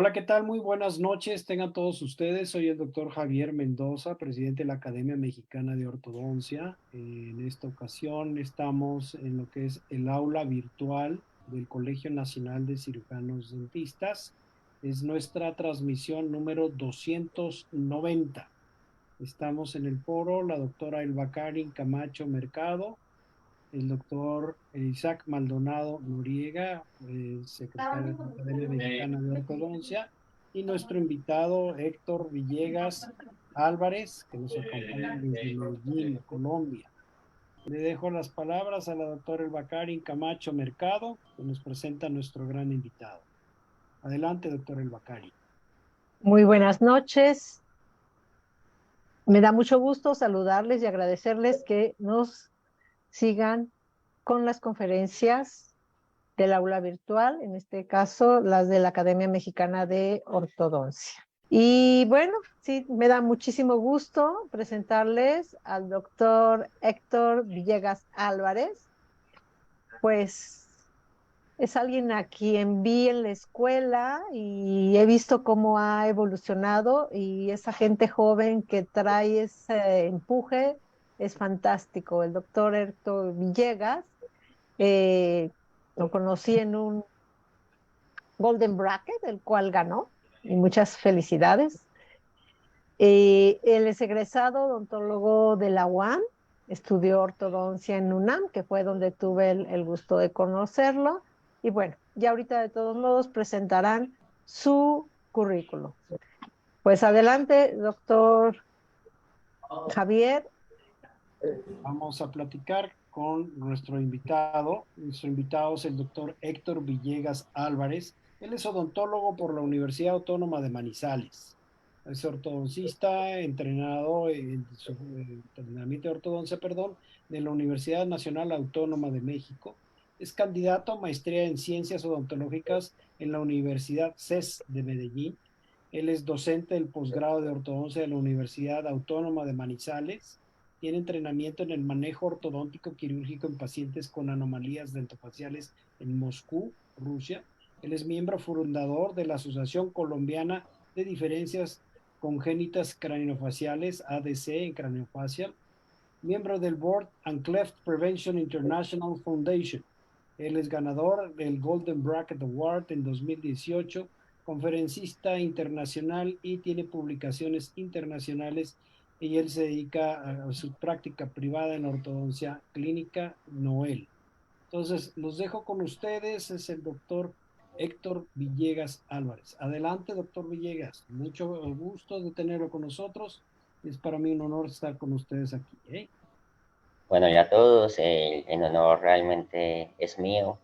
Hola, ¿qué tal? Muy buenas noches. Tengan todos ustedes. Soy el doctor Javier Mendoza, presidente de la Academia Mexicana de Ortodoncia. En esta ocasión estamos en lo que es el aula virtual del Colegio Nacional de Cirujanos Dentistas. Es nuestra transmisión número 290. Estamos en el foro, la doctora Elba Karin Camacho Mercado, el doctor Isaac Maldonado Noriega, secretario de la Academia Mexicana de Ortodoncia, y nuestro invitado Héctor Villegas Álvarez, que nos acompaña desde Medellín, Colombia. Le dejo las palabras a la doctora Elbacarin Camacho Mercado, que nos presenta a nuestro gran invitado. Adelante, doctor Elbacarin. Muy buenas noches. Me da mucho gusto saludarles y agradecerles que nos sigan con las conferencias del aula virtual, en este caso las de la Academia Mexicana de Ortodoncia. Y bueno, sí, me da muchísimo gusto presentarles al doctor Héctor Villegas Álvarez, pues es alguien a quien vi en la escuela y he visto cómo ha evolucionado y esa gente joven que trae ese empuje es fantástico. El doctor Héctor Villegas, eh, lo conocí en un Golden Bracket, el cual ganó, y muchas felicidades. Él es egresado odontólogo de la UAM, estudió ortodoncia en UNAM, que fue donde tuve el gusto de conocerlo. Y bueno, ya ahorita de todos modos presentarán su currículo. Pues adelante, doctor Javier. Vamos a platicar con nuestro invitado. Nuestro invitado es el doctor Héctor Villegas Álvarez. Él es odontólogo por la Universidad Autónoma de Manizales. Es ortodoncista, entrenado en su entrenamiento de ortodoncia, perdón, de la Universidad Nacional Autónoma de México. Es candidato a maestría en ciencias odontológicas en la Universidad CES de Medellín. Él es docente del posgrado de ortodoncia de la Universidad Autónoma de Manizales. Tiene entrenamiento en el manejo ortodóntico quirúrgico en pacientes con anomalías dentofaciales en Moscú, Rusia. Él es miembro fundador de la Asociación Colombiana de Diferencias Congénitas Craniofaciales, ADC en craniofacial. Miembro del Board and Cleft Prevention International Foundation. Él es ganador del Golden Bracket Award en 2018, conferencista internacional y tiene publicaciones internacionales, y él se dedica a su práctica privada en ortodoncia clínica Noel. Entonces, los dejo con ustedes, es el doctor Héctor Villegas Álvarez. Adelante, doctor Villegas. Mucho gusto de tenerlo con nosotros. Es para mí un honor estar con ustedes aquí, ¿eh? Bueno, ya a todos, el honor realmente es mío.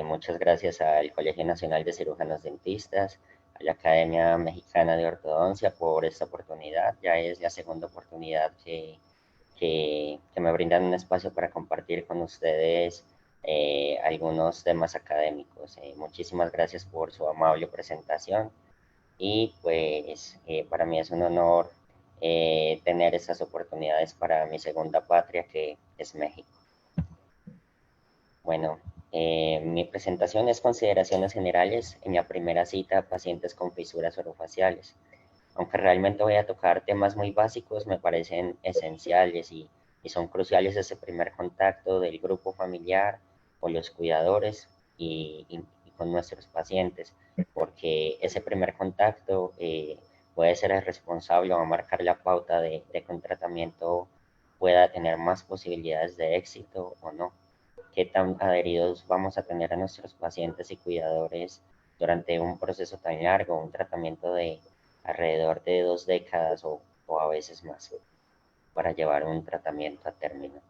Muchas gracias al Colegio Nacional de Cirujanos Dentistas, a la Academia Mexicana de Ortodoncia por esta oportunidad. Ya es la segunda oportunidad que me brindan un espacio para compartir con ustedes algunos temas académicos. Muchísimas gracias por su amable presentación y pues para mí es un honor tener estas oportunidades para mi segunda patria, que es México. Bueno, mi presentación es consideraciones generales en la primera cita a pacientes con fisuras orofaciales. Aunque realmente voy a tocar temas muy básicos, me parecen esenciales y son cruciales ese primer contacto del grupo familiar o los cuidadores y con nuestros pacientes, porque ese primer contacto puede ser el responsable o va a marcar la pauta de que un tratamiento pueda tener más posibilidades de éxito o no. Qué tan adheridos vamos a tener a nuestros pacientes y cuidadores durante un proceso tan largo, un tratamiento de alrededor de 2 décadas o a veces más para llevar un tratamiento a término.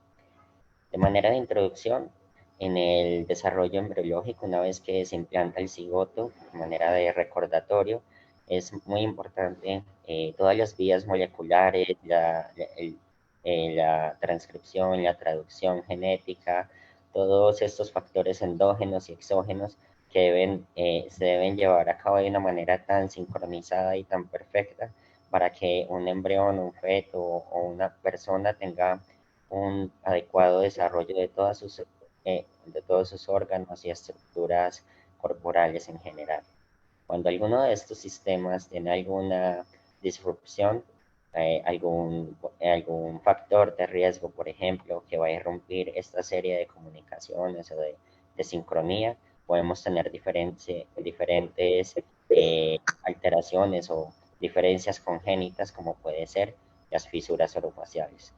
De manera de introducción, en el desarrollo embriológico, una vez que se implanta el cigoto, de manera de recordatorio, es muy importante todas las vías moleculares, la transcripción, la traducción genética, todos estos factores endógenos y exógenos que se deben llevar a cabo de una manera tan sincronizada y tan perfecta para que un embrión, un feto o una persona tenga un adecuado desarrollo de todos sus órganos y estructuras corporales en general. Cuando alguno de estos sistemas tiene alguna disrupción, algún factor de riesgo, por ejemplo, que va a irrumpir esta serie de comunicaciones o de sincronía, podemos tener diferentes alteraciones o diferencias congénitas, como puede ser las fisuras orofaciales.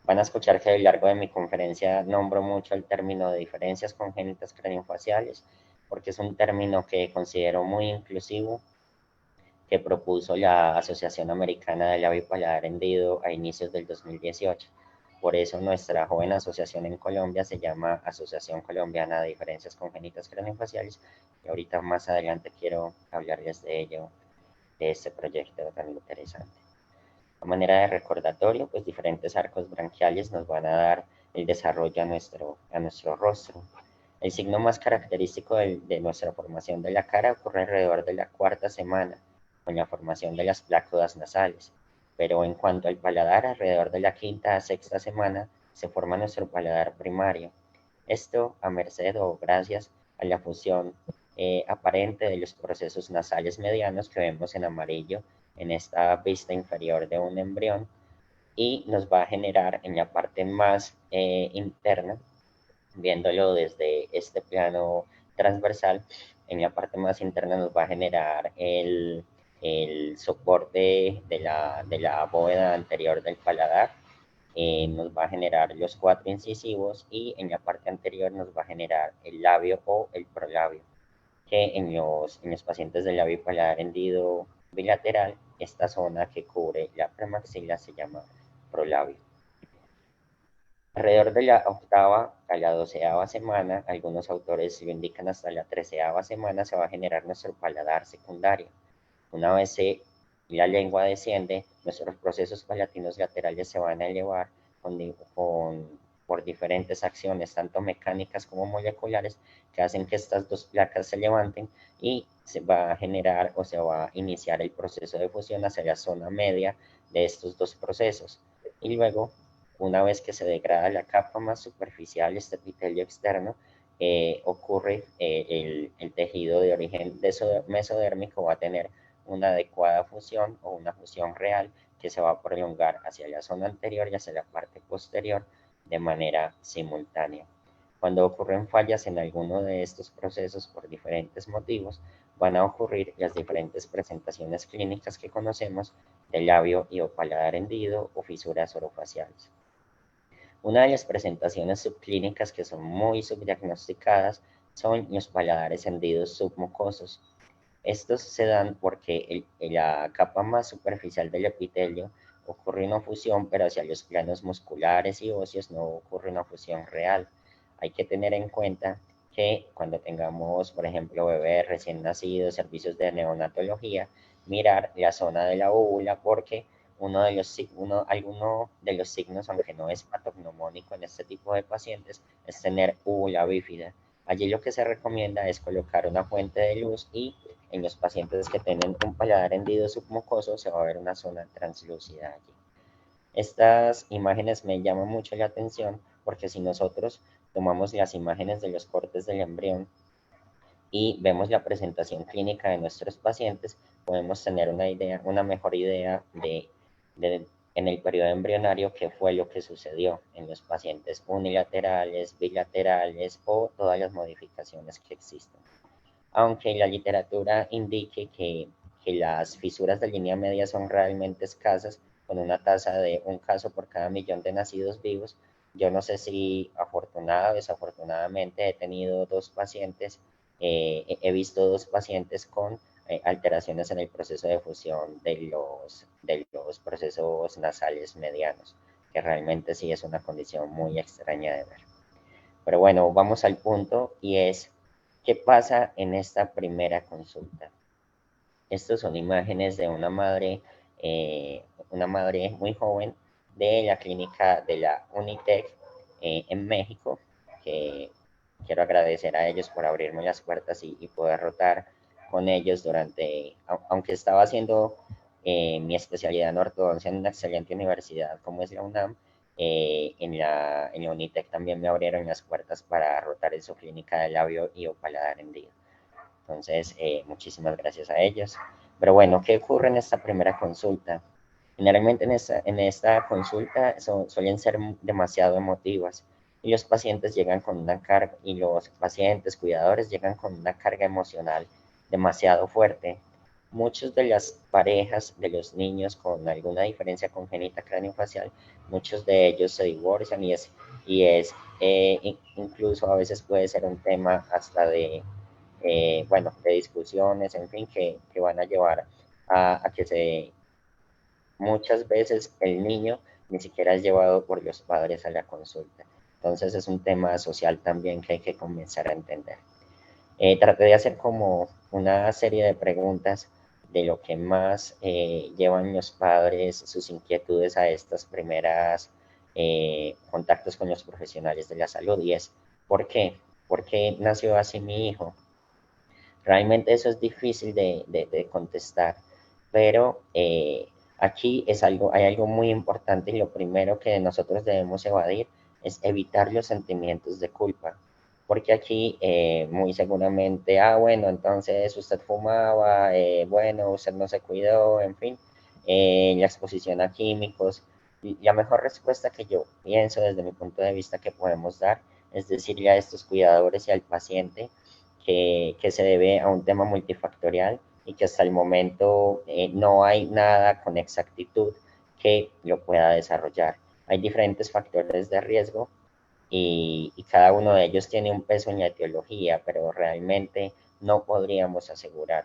Van a escuchar que a lo largo de mi conferencia nombro mucho el término de diferencias congénitas craneofaciales, porque es un término que considero muy inclusivo, que propuso la Asociación Americana de Labio y Paladar Hendido a inicios del 2018. Por eso nuestra joven asociación en Colombia se llama Asociación Colombiana de Diferencias Congénitas Craneofaciales, y ahorita más adelante quiero hablarles de ello, de este proyecto tan interesante. A manera de recordatorio, pues diferentes arcos branquiales nos van a dar el desarrollo a nuestro rostro. El signo más característico de nuestra formación de la cara ocurre alrededor de la cuarta semana, con la formación de las plácodas nasales. Pero en cuanto al paladar, alrededor de la quinta a sexta semana se forma nuestro paladar primario. Esto a merced o gracias a la fusión aparente de los procesos nasales medianos que vemos en amarillo en esta vista inferior de un embrión, y nos va a generar en la parte más interna, viéndolo desde este plano transversal, en la parte más interna nos va a generar el soporte de la bóveda anterior del paladar, nos va a generar los cuatro incisivos, y en la parte anterior nos va a generar el labio o el prolabio, que en los pacientes del labio paladar hendido bilateral, esta zona que cubre la premaxila se llama prolabio. Alrededor de la octava a la 12ª semana, algunos autores lo indican hasta la 13ª semana, se va a generar nuestro paladar secundario. Una vez la lengua desciende, nuestros procesos palatinos laterales se van a elevar por diferentes acciones, tanto mecánicas como moleculares, que hacen que estas dos placas se levanten, y se va a generar o se va a iniciar el proceso de fusión hacia la zona media de estos dos procesos. Y luego, una vez que se degrada la capa más superficial, este epitelio externo, ocurre el tejido de origen mesodérmico va a tener una adecuada fusión o una fusión real que se va a prolongar hacia la zona anterior y hacia la parte posterior de manera simultánea. Cuando ocurren fallas en alguno de estos procesos por diferentes motivos, van a ocurrir las diferentes presentaciones clínicas que conocemos del labio y o paladar hendido o fisuras orofaciales. Una de las presentaciones subclínicas que son muy subdiagnosticadas son los paladares hendidos submucosos. Estos se dan porque en la capa más superficial del epitelio ocurre una fusión, pero hacia los planos musculares y óseos no ocurre una fusión real. Hay que tener en cuenta que cuando tengamos, por ejemplo, bebés recién nacidos, servicios de neonatología, mirar la zona de la úvula, porque alguno de los signos, aunque no es patognomónico en este tipo de pacientes, es tener úvula bífida. Allí lo que se recomienda es colocar una fuente de luz, y en los pacientes que tienen un paladar hendido submucoso se va a ver una zona translúcida allí. Estas imágenes me llaman mucho la atención porque si nosotros tomamos las imágenes de los cortes del embrión y vemos la presentación clínica de nuestros pacientes, podemos tener una mejor idea en el periodo embrionario qué fue lo que sucedió en los pacientes unilaterales, bilaterales o todas las modificaciones que existen. Aunque la literatura indique que las fisuras de línea media son realmente escasas, con una tasa de un caso por cada millón de nacidos vivos, yo no sé si afortunada o desafortunadamente he visto dos pacientes con alteraciones en el proceso de fusión de los procesos nasales medianos, que realmente sí es una condición muy extraña de ver. Pero bueno, vamos al punto, y es: ¿qué pasa en esta primera consulta? Estas son imágenes de una madre muy joven de la clínica de la Unitec en México, que quiero agradecer a ellos por abrirme las puertas y poder rotar con ellos aunque estaba haciendo mi especialidad en ortodoncia en una excelente universidad como es la UNAM, en la Unitec también me abrieron las puertas para rotar en su clínica de labio y o paladar hendido. Entonces, muchísimas gracias a ellos. Pero bueno, ¿qué ocurre en esta primera consulta? Generalmente en esta consulta suelen ser demasiado emotivas y los pacientes llegan con una carga, y los pacientes, cuidadores, llegan con una carga emocional demasiado fuerte. Muchos de las parejas de los niños con alguna diferencia congénita craneofacial, muchos de ellos se divorcian y incluso a veces puede ser un tema hasta de, bueno, de discusiones, en fin, que van a llevar a que muchas veces el niño ni siquiera es llevado por los padres a la consulta. Entonces es un tema social también que hay que comenzar a entender. Traté de hacer como una serie de preguntas de lo que más llevan los padres, sus inquietudes a estas primeras contactos con los profesionales de la salud, y es, ¿por qué? ¿Por qué nació así mi hijo? Realmente eso es difícil de contestar, pero aquí hay algo muy importante, y lo primero que nosotros debemos evadir es evitar los sentimientos de culpa, porque aquí muy seguramente, bueno, entonces usted fumaba, bueno, usted no se cuidó, en fin, la exposición a químicos. Y la mejor respuesta que yo pienso desde mi punto de vista que podemos dar es decirle a estos cuidadores y al paciente que se debe a un tema multifactorial y que hasta el momento no hay nada con exactitud que lo pueda desarrollar. Hay diferentes factores de riesgo y cada uno de ellos tiene un peso en la etiología, pero realmente no podríamos asegurar.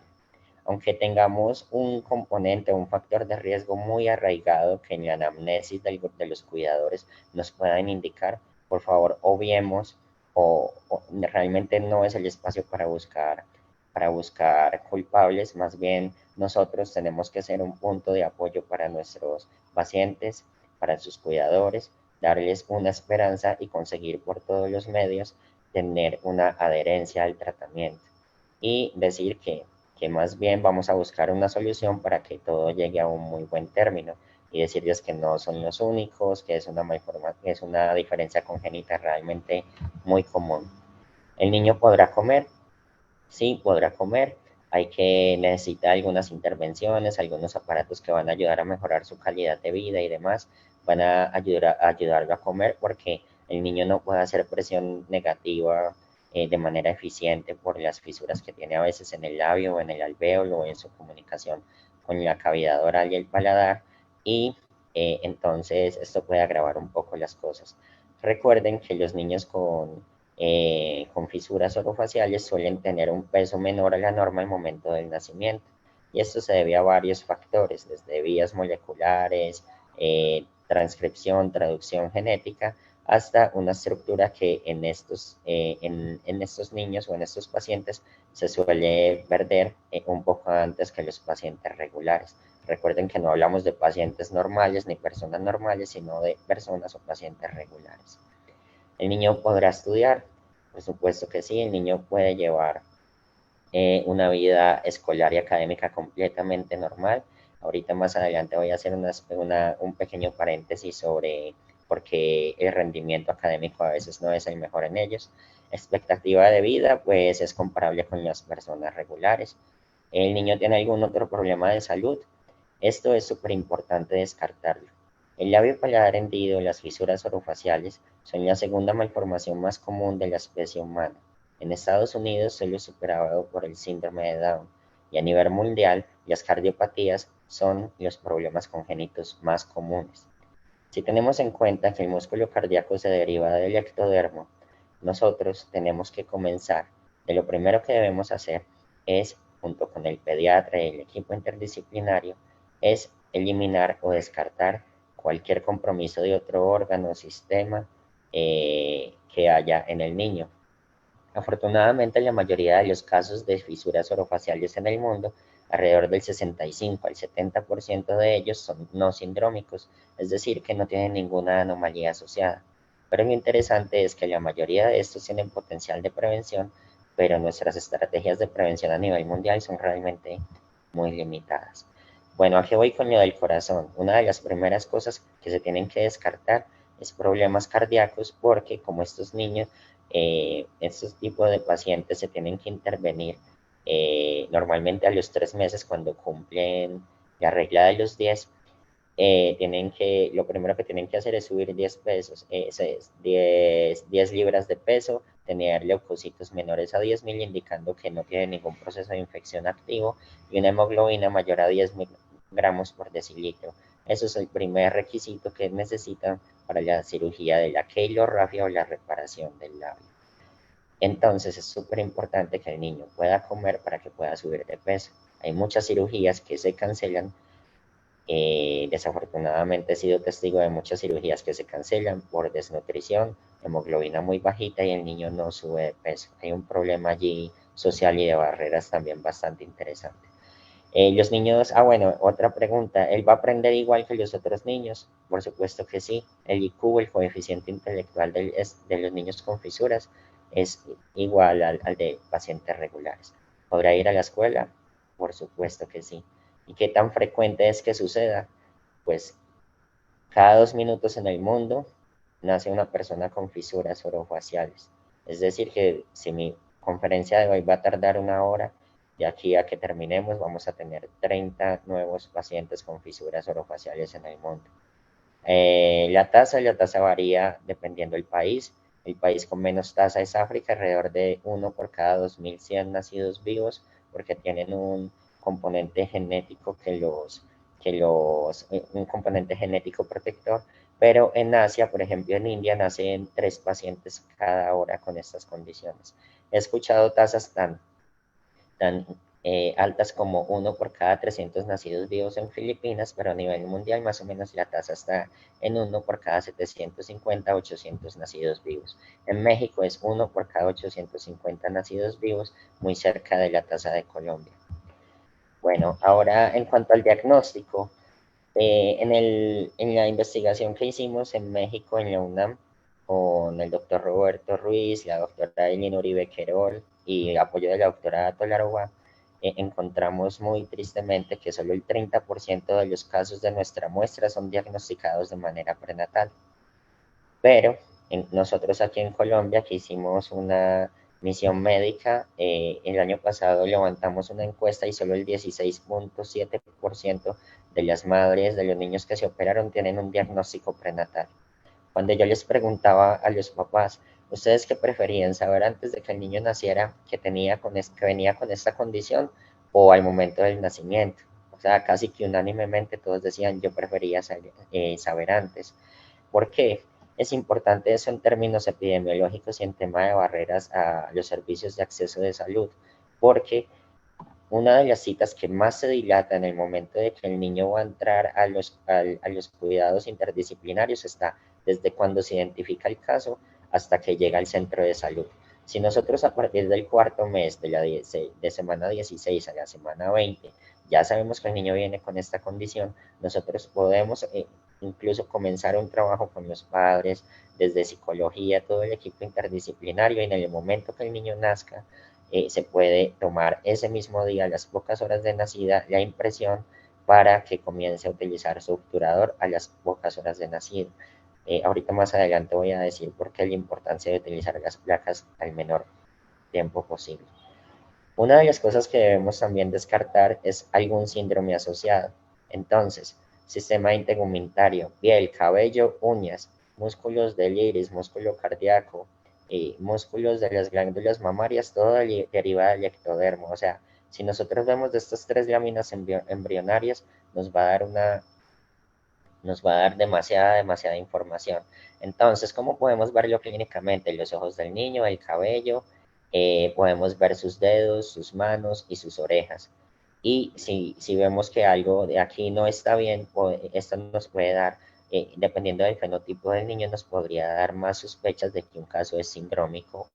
Aunque tengamos un componente, un factor de riesgo muy arraigado que en la anamnesis de los cuidadores nos puedan indicar, por favor, obviemos o realmente no es el espacio para buscar culpables, más bien nosotros tenemos que ser un punto de apoyo para nuestros pacientes, para sus cuidadores, darles una esperanza y conseguir por todos los medios tener una adherencia al tratamiento y decir que más bien vamos a buscar una solución para que todo llegue a un muy buen término y decirles que no son los únicos, que es que es una diferencia congénita realmente muy común. El niño podrá comer, sí, podrá comer. Necesita algunas intervenciones, algunos aparatos que van a ayudar a mejorar su calidad de vida y demás, van a ayudarlo a comer porque el niño no puede hacer presión negativa de manera eficiente por las fisuras que tiene a veces en el labio o en el alvéolo o en su comunicación con la cavidad oral y el paladar, y entonces esto puede agravar un poco las cosas. Recuerden que los niños con fisuras orofaciales suelen tener un peso menor a la norma al momento del nacimiento, y esto se debe a varios factores, desde vías moleculares, transcripción, traducción genética, hasta una estructura que en estos niños o en estos pacientes se suele perder un poco antes que los pacientes regulares. Recuerden que no hablamos de pacientes normales ni personas normales, sino de personas o pacientes regulares. ¿El niño podrá estudiar? Por supuesto que sí, el niño puede llevar una vida escolar y académica completamente normal. Ahorita más adelante voy a hacer un pequeño paréntesis sobre por qué el rendimiento académico a veces no es el mejor en ellos. Expectativa de vida, pues es comparable con las personas regulares. ¿El niño tiene algún otro problema de salud? Esto es súper importante descartarlo. El labio paladar hendido y las fisuras orofaciales son la segunda malformación más común de la especie humana. En Estados Unidos solo es superado por el síndrome de Down, y a nivel mundial las cardiopatías son los problemas congénitos más comunes. Si tenemos en cuenta que el músculo cardíaco se deriva del ectodermo, nosotros tenemos que comenzar. Lo primero que debemos hacer es, junto con el pediatra y el equipo interdisciplinario, es eliminar o descartar cualquier compromiso de otro órgano o sistema que haya en el niño. Afortunadamente, la mayoría de los casos de fisuras orofaciales en el mundo, alrededor del 65 al 70% de ellos son no sindrómicos, es decir, que no tienen ninguna anomalía asociada. Pero lo interesante es que la mayoría de estos tienen potencial de prevención, pero nuestras estrategias de prevención a nivel mundial son realmente muy limitadas. Bueno, aquí voy con lo del corazón. Una de las primeras cosas que se tienen que descartar es problemas cardíacos, porque como estos niños, estos tipos de pacientes se tienen que intervenir Normalmente a los 3 meses, cuando cumplen la regla de los 10, lo primero que tienen que hacer es subir 10 pesos, 10 libras de peso, tener leucocitos menores a 10.000, indicando que no tiene ningún proceso de infección activo, y una hemoglobina mayor a 10 gramos por decilitro. Eso es el primer requisito que necesitan para la cirugía de la quelorrafia o la reparación del labio. Entonces es súper importante que el niño pueda comer para que pueda subir de peso. Hay muchas cirugías que se cancelan. Desafortunadamente he sido testigo de muchas cirugías que se cancelan por desnutrición, hemoglobina muy bajita y el niño no sube de peso. Hay un problema allí social y de barreras también bastante interesante. Los niños, bueno, otra pregunta, ¿él va a aprender igual que los otros niños? Por supuesto que sí. El IQ, el coeficiente intelectual de los niños con fisuras, es igual al de pacientes regulares. ¿Podrá ir a la escuela? Por supuesto que sí. ¿Y qué tan frecuente es que suceda? Pues cada 2 minutos en el mundo nace una persona con fisuras orofaciales. Es decir, que si mi conferencia de hoy va a tardar 1 hora, de aquí a que terminemos vamos a tener 30 nuevos pacientes con fisuras orofaciales en el mundo. La tasa varía dependiendo del país. El país con menos tasa es África, alrededor de 1 por cada 2.100 nacidos vivos, porque tienen un componente genético un componente genético protector. Pero en Asia, por ejemplo en India, nacen 3 pacientes cada hora con estas condiciones. He escuchado tasas tan altas como 1 por cada 300 nacidos vivos en Filipinas, pero a nivel mundial más o menos la tasa está en 1 por cada 750 a 800 nacidos vivos. En México es 1 por cada 850 nacidos vivos, muy cerca de la tasa de Colombia. Bueno, ahora en cuanto al diagnóstico, en la investigación que hicimos en México, en la UNAM, con el doctor Roberto Ruiz, la doctora Elin Uribe Querol y el apoyo de la doctora Tolaroba, encontramos muy tristemente que solo el 30% de los casos de nuestra muestra son diagnosticados de manera prenatal. Pero nosotros aquí en Colombia, que hicimos una misión médica, el año pasado levantamos una encuesta y solo el 16.7% de las madres de los niños que se operaron tienen un diagnóstico prenatal. Cuando yo les preguntaba a los papás, ¿ustedes qué preferían, saber antes de que el niño naciera que venía con esta condición o al momento del nacimiento? O sea, casi que unánimemente todos decían, yo prefería saber antes. ¿Por qué? Es importante eso en términos epidemiológicos y en tema de barreras a los servicios de acceso de salud, porque una de las citas que más se dilata en el momento de que el niño va a entrar a los cuidados interdisciplinarios está desde cuando se identifica el caso hasta que llega al centro de salud. Si nosotros a partir del 4.er mes, de semana 16 a la semana 20, ya sabemos que el niño viene con esta condición, nosotros podemos incluso comenzar un trabajo con los padres, desde psicología, todo el equipo interdisciplinario, y en el momento que el niño nazca, se puede tomar ese mismo día, a las pocas horas de nacida, la impresión para que comience a utilizar su obturador a las pocas horas de nacido. Ahorita más adelante voy a decir por qué la importancia de utilizar las placas al menor tiempo posible. Una de las cosas que debemos también descartar es algún síndrome asociado. Entonces, sistema integumentario, piel, cabello, uñas, músculos del iris, músculo cardíaco, músculos de las glándulas mamarias, todo deriva del ectodermo. O sea, si nosotros vemos de estas 3 láminas embrionarias, nos va a dar demasiada información. Entonces, ¿cómo podemos verlo clínicamente? Los ojos del niño, el cabello, podemos ver sus dedos, sus manos y sus orejas. Y si vemos que algo de aquí no está bien, esto nos puede dar, dependiendo del fenotipo del niño, nos podría dar más sospechas de que un caso es sindrómico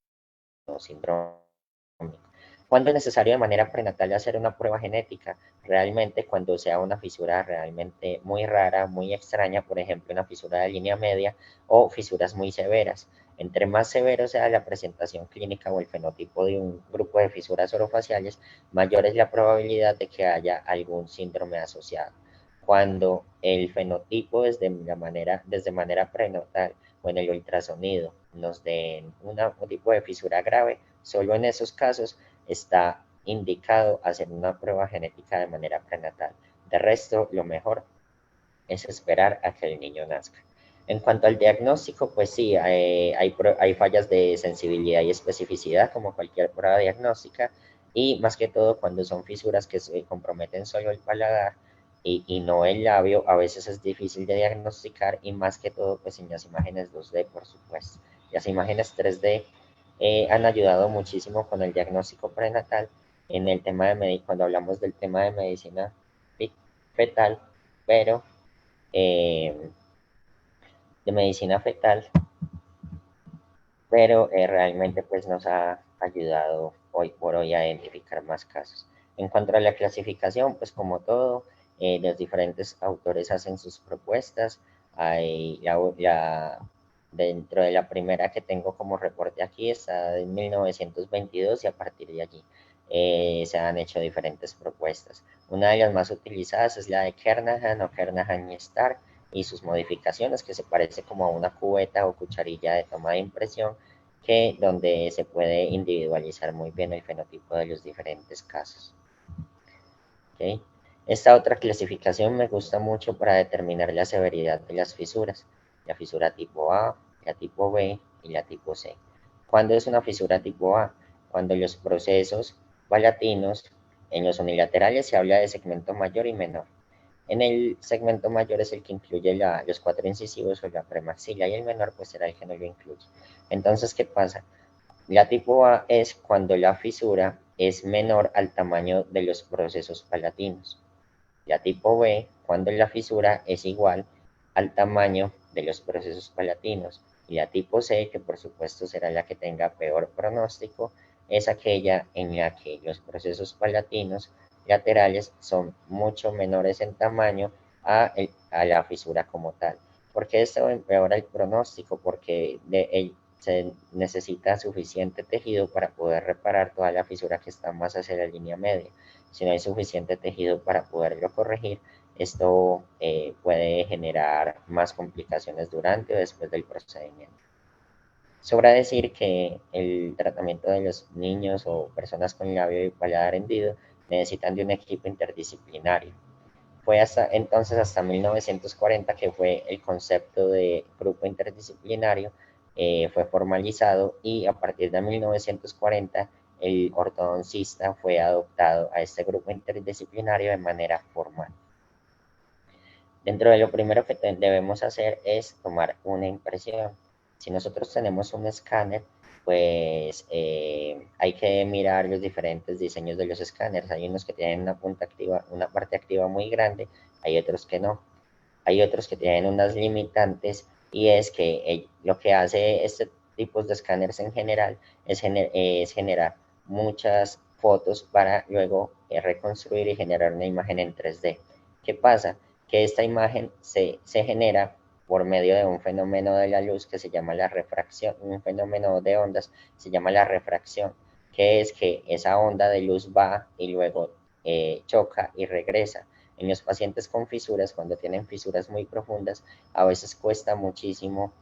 o sindrómico. ¿Cuándo es necesario de manera prenatal hacer una prueba genética? Realmente cuando sea una fisura realmente muy rara, muy extraña, por ejemplo una fisura de línea media o fisuras muy severas. Entre más severo sea la presentación clínica o el fenotipo de un grupo de fisuras orofaciales, mayor es la probabilidad de que haya algún síndrome asociado. Cuando el fenotipo desde manera prenatal o en el ultrasonido nos den un tipo de fisura grave, solo en esos casos está indicado hacer una prueba genética de manera prenatal. De resto, lo mejor es esperar a que el niño nazca. En cuanto al diagnóstico, pues sí, hay fallas de sensibilidad y especificidad como cualquier prueba diagnóstica, y más que todo cuando son fisuras que se comprometen solo el paladar y no el labio, a veces es difícil de diagnosticar, y más que todo pues en las imágenes 2D, por supuesto. Las imágenes 3D han ayudado muchísimo con el diagnóstico prenatal en el tema de cuando hablamos del tema de medicina fetal, pero de medicina fetal, pero realmente pues nos ha ayudado hoy por hoy a identificar más casos. En cuanto a la clasificación, pues como todo, los diferentes autores hacen sus propuestas. Hay dentro de la primera que tengo como reporte aquí está en 1922, y a partir de allí se han hecho diferentes propuestas. Una de las más utilizadas es la de Kernahan o Kernahan y Stark, y sus modificaciones, que se parece como a una cubeta o cucharilla de toma de impresión, donde se puede individualizar muy bien el fenotipo de los diferentes casos. ¿Okay? Esta otra clasificación me gusta mucho para determinar la severidad de las fisuras: la fisura tipo A, la tipo B y la tipo C. ¿Cuándo es una fisura tipo A? Cuando los procesos palatinos en los unilaterales se habla de segmento mayor y menor. En el segmento mayor es el que incluye los 4 incisivos o la premaxila, y el menor pues será el que no lo incluye. Entonces, ¿qué pasa? La tipo A es cuando la fisura es menor al tamaño de los procesos palatinos. La tipo B, cuando la fisura es igual al tamaño de los procesos palatinos. Y la tipo C, que por supuesto será la que tenga peor pronóstico, es aquella en la que los procesos palatinos laterales son mucho menores en tamaño a la fisura como tal. ¿Por qué esto empeora el pronóstico? Porque se necesita suficiente tejido para poder reparar toda la fisura que está más hacia la línea media. Si no hay suficiente tejido para poderlo corregir, esto puede generar más complicaciones durante o después del procedimiento. Sobra decir que el tratamiento de los niños o personas con labio y paladar hendido necesitan de un equipo interdisciplinario. Fue hasta 1940 que fue el concepto de grupo interdisciplinario fue formalizado, y a partir de 1940 el ortodoncista fue adoptado a este grupo interdisciplinario de manera formal. Dentro de lo primero que debemos hacer es tomar una impresión. Si nosotros tenemos un escáner, pues hay que mirar los diferentes diseños de los escáneres. Hay unos que tienen una parte activa muy grande, hay otros que no. Hay otros que tienen unas limitantes, y es que lo que hace este tipo de escáneres en general es generar muchas fotos para luego reconstruir y generar una imagen en 3D. ¿Qué pasa? Que esta imagen se genera por medio de un fenómeno de la luz que se llama la refracción, un fenómeno de ondas, se llama la refracción, que es que esa onda de luz va y luego choca y regresa. En los pacientes con fisuras, cuando tienen fisuras muy profundas, a veces cuesta muchísimo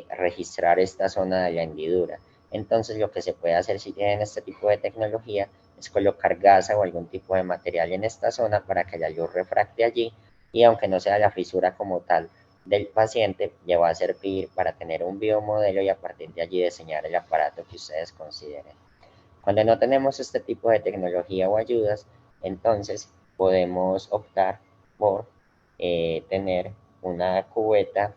registrar esta zona de la hendidura. Entonces, lo que se puede hacer si tienen este tipo de tecnología es colocar gasa o algún tipo de material en esta zona para que la luz refracte allí, y aunque no sea la fisura como tal del paciente, le va a servir para tener un biomodelo y a partir de allí diseñar el aparato que ustedes consideren. Cuando no tenemos este tipo de tecnología o ayudas, entonces podemos optar por tener una cubeta.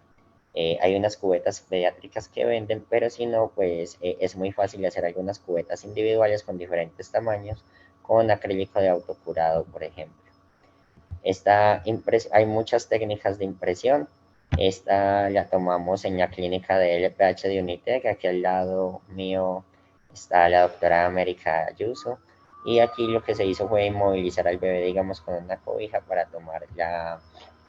Hay unas cubetas pediátricas que venden, pero si no, pues es muy fácil hacer algunas cubetas individuales con diferentes tamaños, con acrílico de autocurado, por ejemplo. Hay muchas técnicas de impresión. Esta la tomamos en la clínica de LPH de Unitec. Aquí al lado mío está la doctora América Ayuso, y aquí lo que se hizo fue inmovilizar al bebé, digamos, con una cobija para tomar la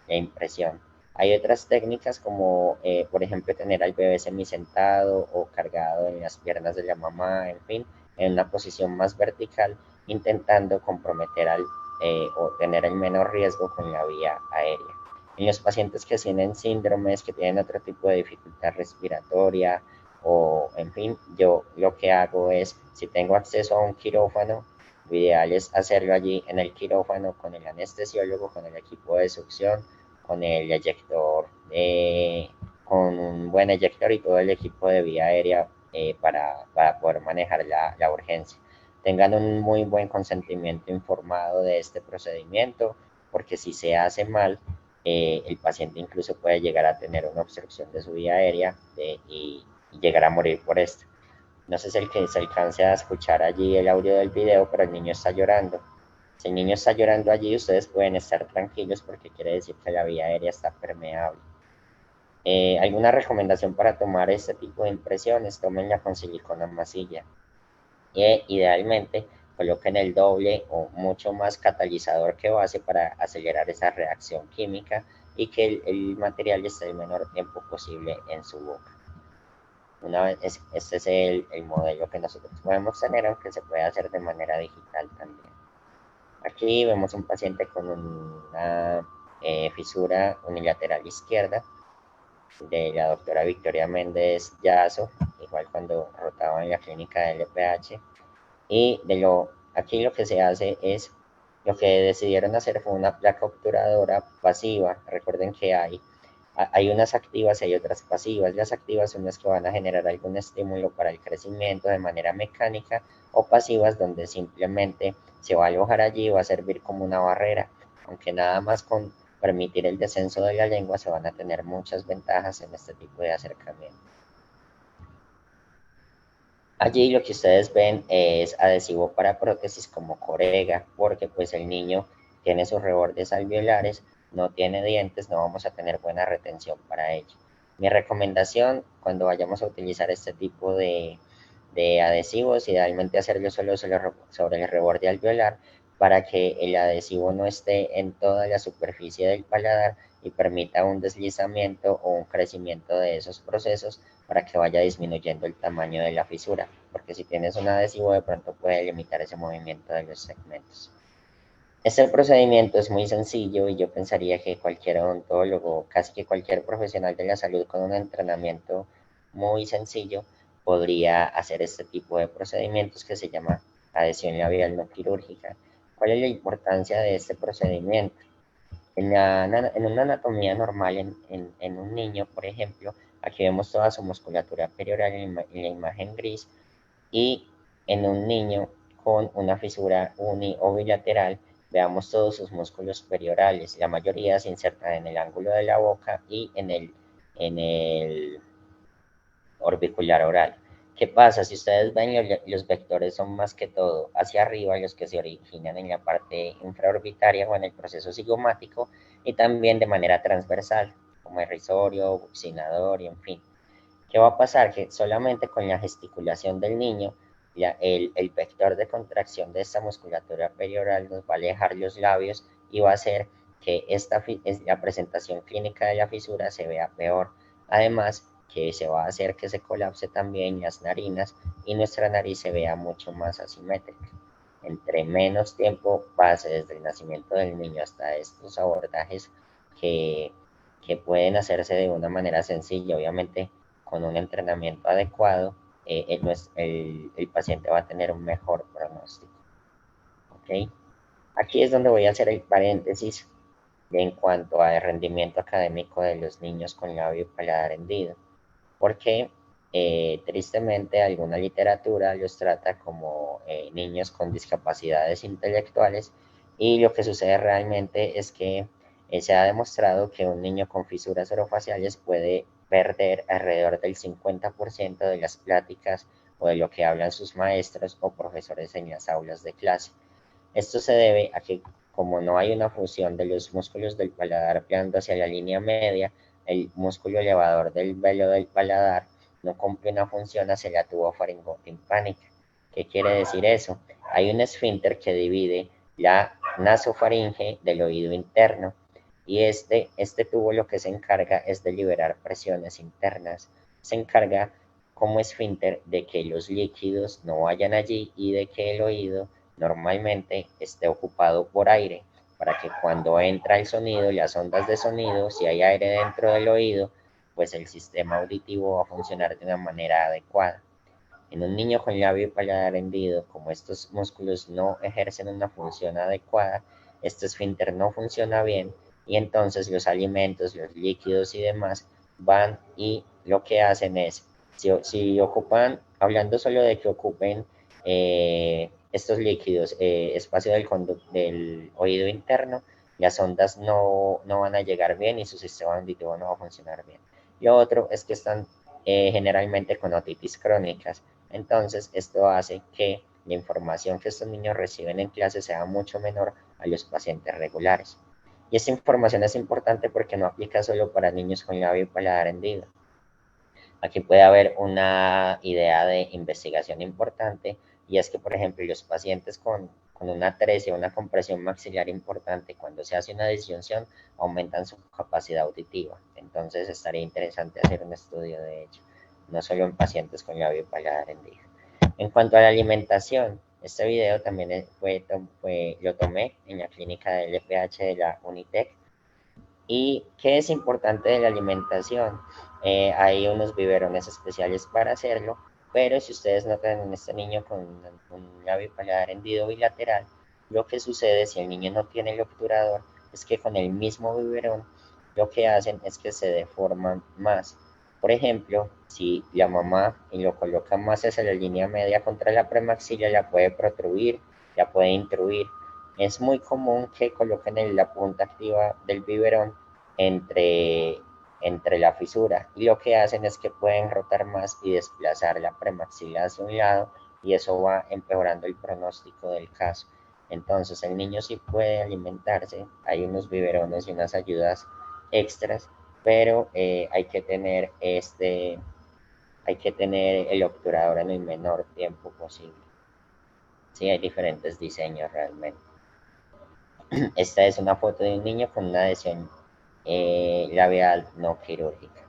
impresión. Hay otras técnicas como, por ejemplo, tener al bebé semisentado o cargado en las piernas de la mamá, en fin, en una posición más vertical, intentando comprometer o tener el menor riesgo con la vía aérea. En los pacientes que tienen síndromes, que tienen otro tipo de dificultad respiratoria, o en fin, yo lo que hago es, si tengo acceso a un quirófano, Lo ideal es hacerlo allí en el quirófano con el anestesiólogo, con el equipo de succión, con el eyector, con un buen eyector y todo el equipo de vía aérea para poder manejar la urgencia. Tengan un muy buen consentimiento informado de este procedimiento, porque si se hace mal, el paciente incluso puede llegar a tener una obstrucción de su vía aérea y llegar a morir por esto. No sé si el que se alcance a escuchar allí el audio del video, pero el niño está llorando. Si el niño está llorando allí, ustedes pueden estar tranquilos porque quiere decir que la vía aérea está permeable. ¿Alguna recomendación para tomar este tipo de impresiones? Tómenla con silicona masilla. Idealmente, coloquen el doble o mucho más catalizador que base para acelerar esa reacción química y que el material esté el menor tiempo posible en su boca. Una vez, este es el modelo que nosotros podemos tener, aunque se puede hacer de manera digital también. Aquí vemos un paciente con una fisura unilateral izquierda de la doctora Victoria Méndez Yazo, igual cuando rotaba en la clínica de LPH. Y aquí lo que se hace es, lo que decidieron hacer fue una placa obturadora pasiva. Recuerden que hay unas activas y hay otras pasivas. Las activas son las que van a generar algún estímulo para el crecimiento de manera mecánica, o pasivas donde simplemente se va a alojar allí y va a servir como una barrera, aunque nada más con permitir el descenso de la lengua se van a tener muchas ventajas en este tipo de acercamiento. Allí lo que ustedes ven es adhesivo para prótesis como Corega, porque pues el niño tiene sus rebordes alveolares, no tiene dientes, no vamos a tener buena retención para ello. Mi recomendación cuando vayamos a utilizar este tipo de adhesivos, idealmente hacerlo solo sobre el reborde alveolar para que el adhesivo no esté en toda la superficie del paladar y permita un deslizamiento o un crecimiento de esos procesos para que vaya disminuyendo el tamaño de la fisura, porque si tienes un adhesivo de pronto puede limitar ese movimiento de los segmentos. Este procedimiento es muy sencillo y yo pensaría que cualquier odontólogo, casi que cualquier profesional de la salud con un entrenamiento muy sencillo podría hacer este tipo de procedimientos que se llama adhesión labial no quirúrgica. ¿Cuál es la importancia de este procedimiento? En una anatomía normal, en un niño, por ejemplo, aquí vemos toda su musculatura perioral en la imagen gris, y en un niño con una fisura uni o bilateral, veamos todos sus músculos periorales. La mayoría se insertan en el ángulo de la boca y en el orbicular oral. ¿Qué pasa? Si ustedes ven, los vectores son más que todo hacia arriba, los que se originan en la parte infraorbitaria o en el proceso cigomático, y también de manera transversal, como irrisorio, buccinador y en fin. ¿Qué va a pasar? Que solamente con la gesticulación del niño, el vector de contracción de esta musculatura perioral nos va a alejar los labios y va a hacer que la presentación clínica de la fisura se vea peor. Además, que se va a hacer que se colapse también las narinas y nuestra nariz se vea mucho más asimétrica. Entre menos tiempo pase desde el nacimiento del niño hasta estos abordajes que, que pueden hacerse de una manera sencilla, obviamente con un entrenamiento adecuado, el paciente va a tener un mejor pronóstico. ¿Okay? Aquí es donde voy a hacer el paréntesis en cuanto al rendimiento académico de los niños con labio y paladar hendido, porque tristemente alguna literatura los trata como niños con discapacidades intelectuales, y lo que sucede realmente es que se ha demostrado que un niño con fisuras orofaciales puede perder alrededor del 50% de las pláticas o de lo que hablan sus maestros o profesores en las aulas de clase. Esto se debe a que, como no hay una fusión de los músculos del paladar blando hacia la línea media, el músculo elevador del velo del paladar no cumple una función hacia la tubofaringotimpánica. ¿Qué quiere decir eso? Hay un esfínter que divide la nasofaringe del oído interno, y este tubo lo que se encarga es de liberar presiones internas. Se encarga como esfínter de que los líquidos no vayan allí y de que el oído normalmente esté ocupado por aire, para que cuando entra el sonido, las ondas de sonido, si hay aire dentro del oído, pues el sistema auditivo va a funcionar de una manera adecuada. En un niño con labio y paladar hendido, como estos músculos no ejercen una función adecuada, este esfínter no funciona bien y entonces los alimentos, los líquidos y demás van y lo que hacen es, si ocupan, hablando solo de que ocupen estos líquidos espacio del oído interno, las ondas no van a llegar bien y su sistema auditivo no va a funcionar bien. Lo otro es que están generalmente con otitis crónicas. Entonces, esto hace que la información que estos niños reciben en clase sea mucho menor a los pacientes regulares. Y esta información es importante porque no aplica solo para niños con labio y paladar hendido. Aquí puede haber una idea de investigación importante y es que, por ejemplo, los pacientes con una atresia, una compresión maxilar importante, cuando se hace una disyunción, aumentan su capacidad auditiva. Entonces, estaría interesante hacer un estudio de ello, no solo en pacientes con labio y paladar hendido. En cuanto a la alimentación, este video también lo tomé en la clínica de LPH de la Unitec. ¿Y qué es importante de la alimentación? Hay unos biberones especiales para hacerlo, pero si ustedes notan en este niño con un labio paladar hendido bilateral, lo que sucede si el niño no tiene el obturador es que con el mismo biberón lo que hacen es que se deforman más. Por ejemplo, si la mamá lo coloca más hacia la línea media contra la premaxila, la puede protruir, la puede intruir. Es muy común que coloquen la punta activa del biberón entre la fisura y lo que hacen es que pueden rotar más y desplazar la premaxila hacia un lado y eso va empeorando el pronóstico del caso. Entonces el niño sí puede alimentarse, hay unos biberones y unas ayudas extras, pero hay que tener el obturador en el menor tiempo posible. Sí, hay diferentes diseños realmente. Esta es una foto de un niño con una adhesión labial no quirúrgica.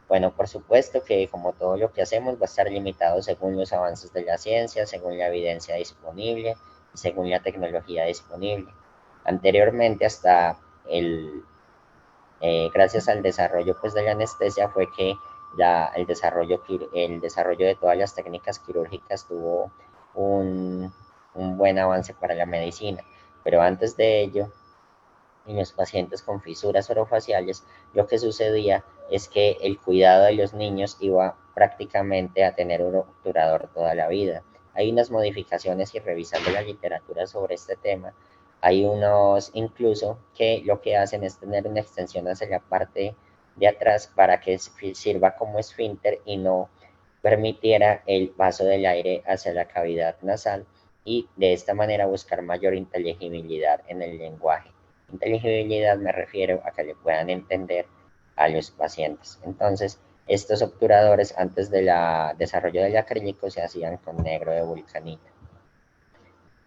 Bueno, por supuesto que como todo lo que hacemos va a estar limitado según los avances de la ciencia, según la evidencia disponible y según la tecnología disponible. Anteriormente, gracias al desarrollo pues, de la anestesia, fue que el desarrollo de todas las técnicas quirúrgicas tuvo un buen avance para la medicina. Pero antes de ello, en los pacientes con fisuras orofaciales, lo que sucedía es que el cuidado de los niños iba prácticamente a tener un obturador toda la vida. Hay unas modificaciones y revisando la literatura sobre este tema, hay unos incluso que lo que hacen es tener una extensión hacia la parte de atrás para que sirva como esfínter y no permitiera el paso del aire hacia la cavidad nasal y de esta manera buscar mayor inteligibilidad en el lenguaje. Inteligibilidad me refiero a que le puedan entender a los pacientes. Entonces, estos obturadores antes del desarrollo del acrílico se hacían con negro de vulcanita.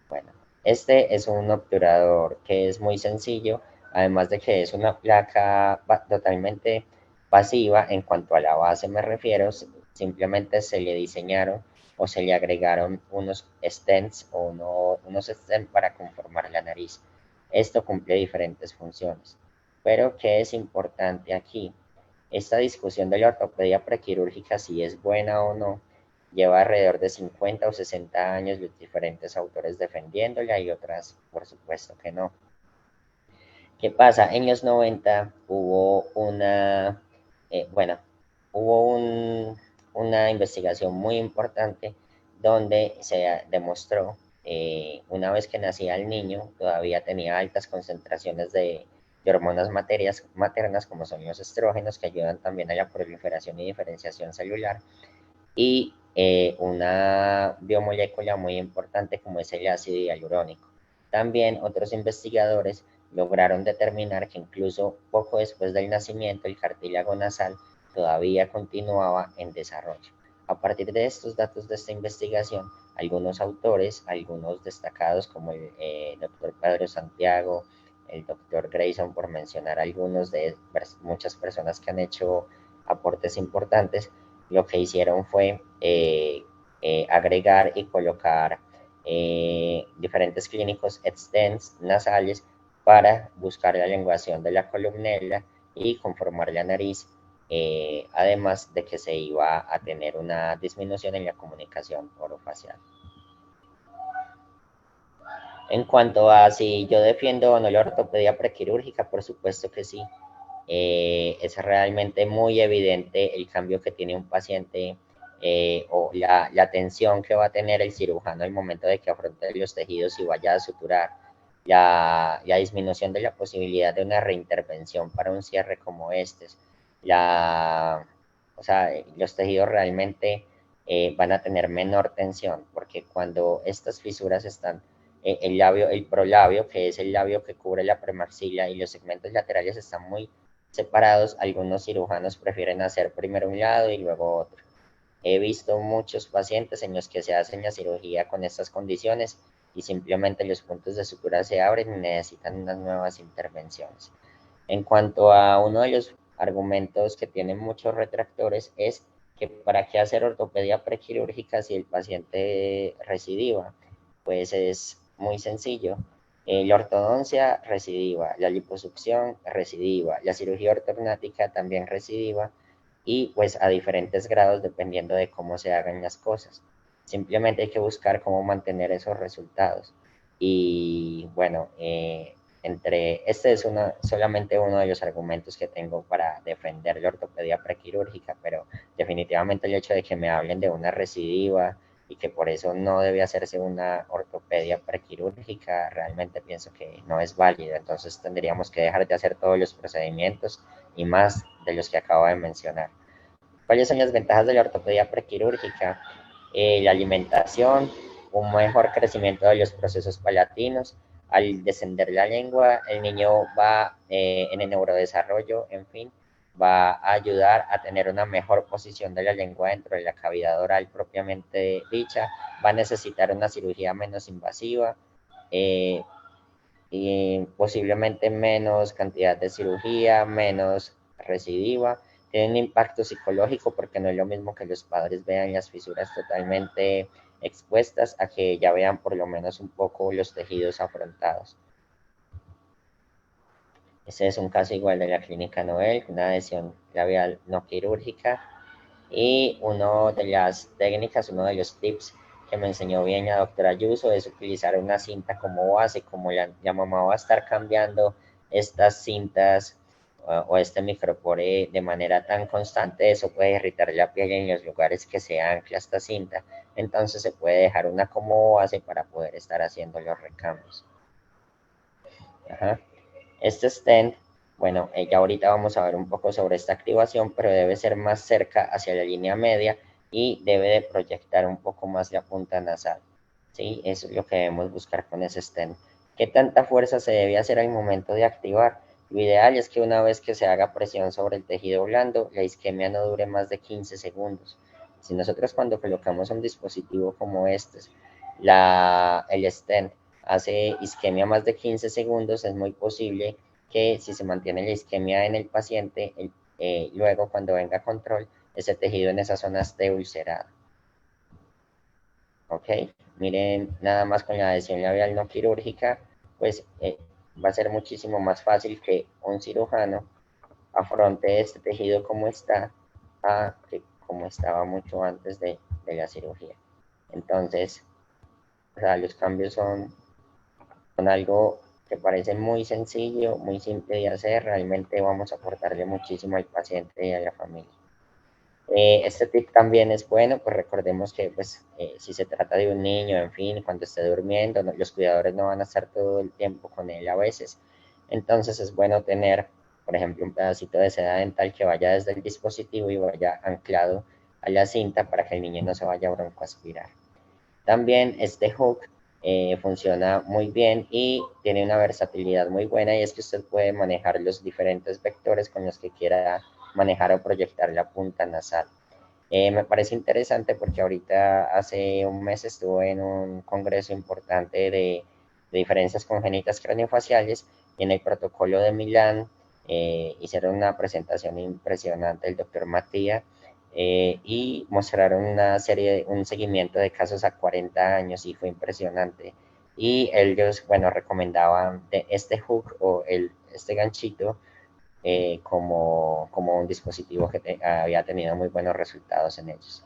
Bueno, este es un obturador que es muy sencillo, además de que es una placa totalmente pasiva en cuanto a la base me refiero, simplemente se le diseñaron o se le agregaron unos stents o unos stents para conformar la nariz. Esto cumple diferentes funciones. Pero, ¿qué es importante aquí? Esta discusión de la ortopedia prequirúrgica, si es buena o no, lleva alrededor de 50 o 60 años los diferentes autores defendiéndola y otras, por supuesto que no. ¿Qué pasa? En los 90 hubo una investigación muy importante donde se demostró, una vez que nacía el niño, todavía tenía altas concentraciones de hormonas maternas, como son los estrógenos, que ayudan también a la proliferación y diferenciación celular, y una biomolécula muy importante como es el ácido hialurónico. También otros investigadores lograron determinar que incluso poco después del nacimiento el cartílago nasal todavía continuaba en desarrollo. A partir de estos datos de esta investigación, algunos autores, algunos destacados como el doctor Pedro Santiago, el doctor Grayson, por mencionar algunos de muchas personas que han hecho aportes importantes, lo que hicieron fue agregar y colocar diferentes clínicos stents nasales para buscar la lenguación de la columela y conformar la nariz además de que se iba a tener una disminución en la comunicación orofacial. En cuanto a si yo defiendo o no la ortopedia prequirúrgica, por supuesto que sí. Es realmente muy evidente el cambio que tiene un paciente o la tensión que va a tener el cirujano al momento de que afronte los tejidos y vaya a suturar, la disminución de la posibilidad de una reintervención para un cierre como este. O sea, los tejidos realmente van a tener menor tensión, porque cuando estas fisuras están, el labio, el prolabio, que es el labio que cubre la premaxila, y los segmentos laterales están muy separados, algunos cirujanos prefieren hacer primero un lado y luego otro. He visto muchos pacientes en los que se hacen la cirugía con estas condiciones y simplemente los puntos de sutura se abren y necesitan unas nuevas intervenciones. En cuanto a uno de los argumentos que tienen muchos retractores es que para qué hacer ortopedia prequirúrgica si el paciente recidiva. Pues es muy sencillo. La ortodoncia recidiva, la liposucción recidiva, la cirugía ortognática también recidiva, y pues a diferentes grados dependiendo de cómo se hagan las cosas. Simplemente hay que buscar cómo mantener esos resultados. Y bueno, este es solamente uno de los argumentos que tengo para defender la ortopedia prequirúrgica, pero definitivamente el hecho de que me hablen de una recidiva y que por eso no debe hacerse una ortopedia prequirúrgica, realmente pienso que no es válido. Entonces tendríamos que dejar de hacer todos los procedimientos y más de los que acabo de mencionar. ¿Cuáles son las ventajas de la ortopedia prequirúrgica? La alimentación, un mejor crecimiento de los procesos palatinos. Al descender la lengua, el niño va en el neurodesarrollo, en fin, va a ayudar a tener una mejor posición de la lengua dentro de la cavidad oral propiamente dicha, va a necesitar una cirugía menos invasiva, eh, y posiblemente menos cantidad de cirugía, menos recidiva. Tiene un impacto psicológico porque no es lo mismo que los padres vean las fisuras totalmente expuestas a que ya vean por lo menos un poco los tejidos afrontados. Este es un caso igual de la clínica Noel, una adhesión labial no quirúrgica, y una de las técnicas, uno de los tips que me enseñó bien la doctora Ayuso es utilizar una cinta como base. Como la mamá va a estar cambiando estas cintas o este micropore de manera tan constante, eso puede irritar la piel en los lugares que se ancla esta cinta. Entonces se puede dejar una como base para poder estar haciendo los recambios. Ajá. Este stent, bueno, ya ahorita vamos a ver un poco sobre esta activación, pero debe ser más cerca hacia la línea media y debe de proyectar un poco más la punta nasal, ¿sí? Eso es lo que debemos buscar con ese stent. ¿Qué tanta fuerza se debe hacer al momento de activar? Lo ideal es que una vez que se haga presión sobre el tejido blando, la isquemia no dure más de 15 segundos. Si nosotros cuando colocamos un dispositivo como este, el stent, hace isquemia más de 15 segundos, es muy posible que si se mantiene la isquemia en el paciente, luego cuando venga control, ese tejido en esa zona esté ulcerado. Ok, miren, nada más con la adhesión labial no quirúrgica, pues va a ser muchísimo más fácil que un cirujano afronte este tejido como está, a que como estaba mucho antes de la cirugía. Entonces, o sea, los cambios son algo que parece muy sencillo, muy simple de hacer. Realmente vamos a aportarle muchísimo al paciente y a la familia. Este tip también es bueno, pues recordemos que pues, si se trata de un niño, en fin, cuando esté durmiendo, los cuidadores no van a estar todo el tiempo con él a veces. Entonces es bueno tener, por ejemplo, un pedacito de seda dental que vaya desde el dispositivo y vaya anclado a la cinta para que el niño no se vaya a broncoaspirar. También este hook funciona muy bien y tiene una versatilidad muy buena, y es que usted puede manejar los diferentes vectores con los que quiera manejar o proyectar la punta nasal. Me parece interesante porque ahorita hace un mes estuve en un congreso importante de diferencias congénitas craneofaciales, y en el protocolo de Milán hicieron una presentación impresionante el doctor Matías, y mostraron un seguimiento de casos a 40 años, y fue impresionante. Y ellos, bueno, recomendaban este hook o este ganchito como un dispositivo que había tenido muy buenos resultados en ellos.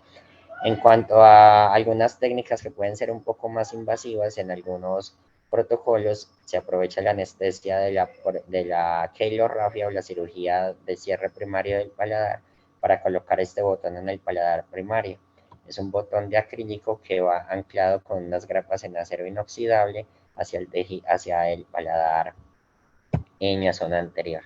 En cuanto a algunas técnicas que pueden ser un poco más invasivas, en algunos protocolos se aprovecha la anestesia de la quelorrafia o la cirugía de cierre primario del paladar para colocar este botón en el paladar primario. Es un botón de acrílico que va anclado con unas grapas en acero inoxidable hacia el paladar en la zona anterior.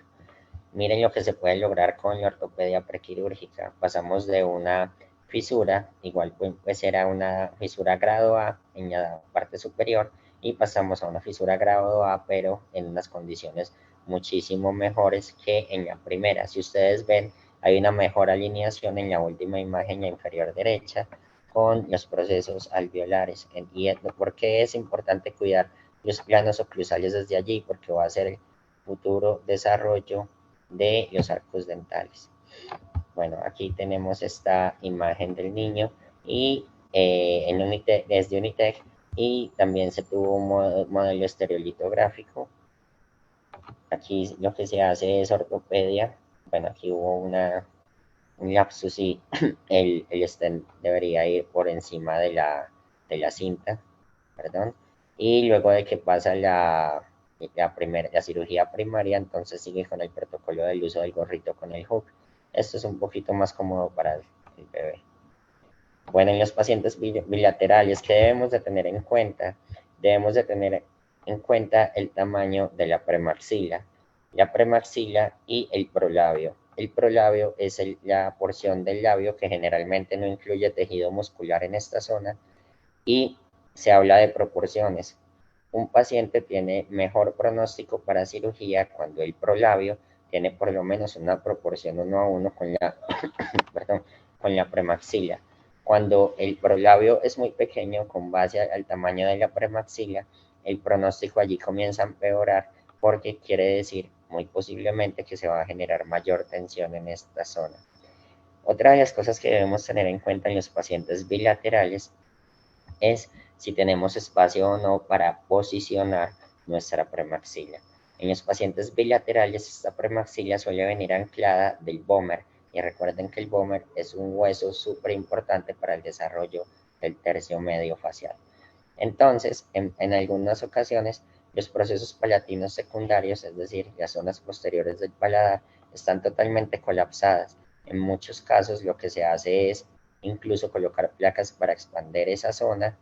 Miren lo que se puede lograr con la ortopedia prequirúrgica. Pasamos de una fisura, igual pues era una fisura grado A en la parte superior, y pasamos a una fisura grado A, pero en unas condiciones muchísimo mejores que en la primera. Si ustedes ven, hay una mejor alineación en la última imagen, la inferior derecha, con los procesos alveolares. ¿Y por qué es importante cuidar los planos oclusales desde allí? Porque va a ser el futuro desarrollo de los arcos dentales. Bueno, aquí tenemos esta imagen del niño y desde Unitec, y también se tuvo un modelo estereolitográfico. Aquí lo que se hace es ortopedia. Bueno, aquí hubo un lapsus y el stent debería ir por encima de la cinta, perdón. Y luego de que pasa la cirugía primaria, entonces sigue con el protocolo del uso del gorrito con el hook. Esto es un poquito más cómodo para el bebé. Bueno, en los pacientes bilaterales, ¿qué debemos de tener en cuenta? Debemos de tener en cuenta el tamaño de la premaxila y el prolabio. El prolabio es la porción del labio que generalmente no incluye tejido muscular en esta zona, y se habla de proporciones. Un paciente tiene mejor pronóstico para cirugía cuando el prolabio tiene por lo menos una proporción 1:1 perdón, con la premaxila. Cuando el prolabio es muy pequeño con base al tamaño de la premaxila, el pronóstico allí comienza a empeorar, porque quiere decir muy posiblemente que se va a generar mayor tensión en esta zona. Otra de las cosas que debemos tener en cuenta en los pacientes bilaterales es si tenemos espacio o no para posicionar nuestra premaxila. En los pacientes bilaterales, esta premaxila suele venir anclada del vómer, y recuerden que el vómer es un hueso súper importante para el desarrollo del tercio medio facial. Entonces, en algunas ocasiones, los procesos palatinos secundarios, es decir, las zonas posteriores del paladar, están totalmente colapsadas. En muchos casos, lo que se hace es incluso colocar placas para expandir esa zona,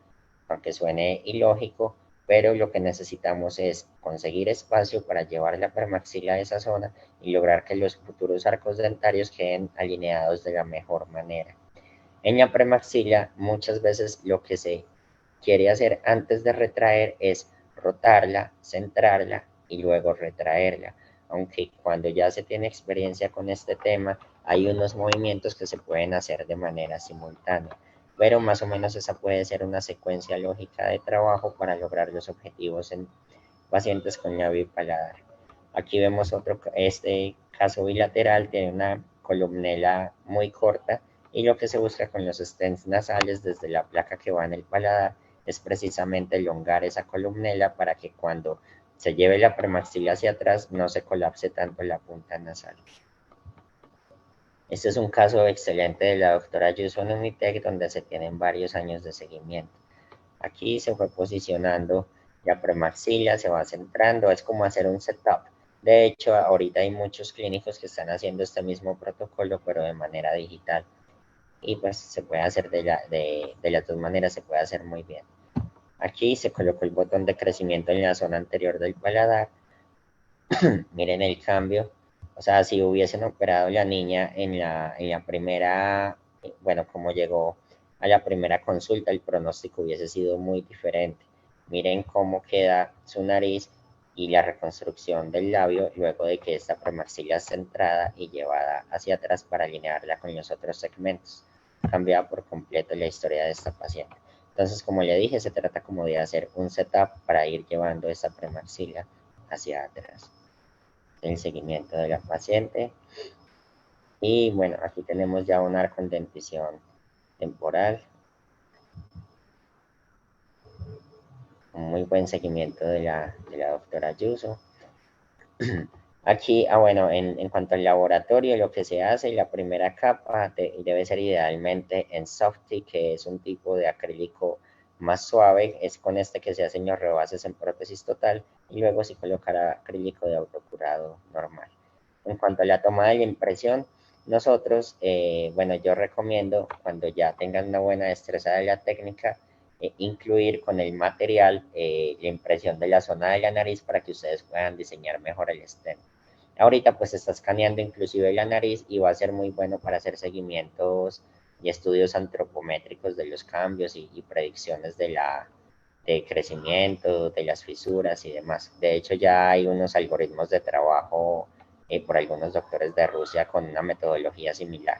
aunque suene ilógico, pero lo que necesitamos es conseguir espacio para llevar la premaxila a esa zona y lograr que los futuros arcos dentarios queden alineados de la mejor manera. En la premaxila, muchas veces lo que se quiere hacer antes de retraer es rotarla, centrarla y luego retraerla. Aunque cuando ya se tiene experiencia con este tema, hay unos movimientos que se pueden hacer de manera simultánea, pero más o menos esa puede ser una secuencia lógica de trabajo para lograr los objetivos en pacientes con labio y paladar. Aquí vemos este caso bilateral, tiene una columnela muy corta, y lo que se busca con los stents nasales desde la placa que va en el paladar es precisamente elongar esa columnela para que cuando se lleve la premaxila hacia atrás no se colapse tanto la punta nasal. Este es un caso excelente de la doctora Ayuso en Unitec, donde se tienen varios años de seguimiento. Aquí se fue posicionando la premaxila, se va centrando, es como hacer un setup. De hecho, ahorita hay muchos clínicos que están haciendo este mismo protocolo, pero de manera digital. Y pues se puede hacer de las dos maneras, se puede hacer muy bien. Aquí se colocó el botón de crecimiento en la zona anterior del paladar. Miren el cambio. O sea, si hubiesen operado la niña en la primera, bueno, como llegó a la primera consulta, el pronóstico hubiese sido muy diferente. Miren cómo queda su nariz y la reconstrucción del labio luego de que esta premaxila es centrada y llevada hacia atrás para alinearla con los otros segmentos. Cambia por completo la historia de esta paciente. Entonces, como le dije, se trata como de hacer un setup para ir llevando esta premaxila hacia atrás. El seguimiento de la paciente. Y bueno, aquí tenemos ya una arco en dentición temporal. Un muy buen seguimiento de la doctora Ayuso. Aquí, bueno, en cuanto al laboratorio, lo que se hace, la primera capa debe ser idealmente en Softy, que es un tipo de acrílico más suave, es con este que se hacen los rebases en prótesis total, y luego se colocará acrílico de autocurado normal. En cuanto a la toma de la impresión, nosotros, bueno, yo recomiendo cuando ya tengan una buena destreza de la técnica, incluir con el material la impresión de la zona de la nariz para que ustedes puedan diseñar mejor el stent. Ahorita pues está escaneando inclusive la nariz y va a ser muy bueno para hacer seguimientos y estudios antropométricos de los cambios y predicciones de crecimiento, de las fisuras y demás. De hecho ya hay unos algoritmos de trabajo por algunos doctores de Rusia con una metodología similar.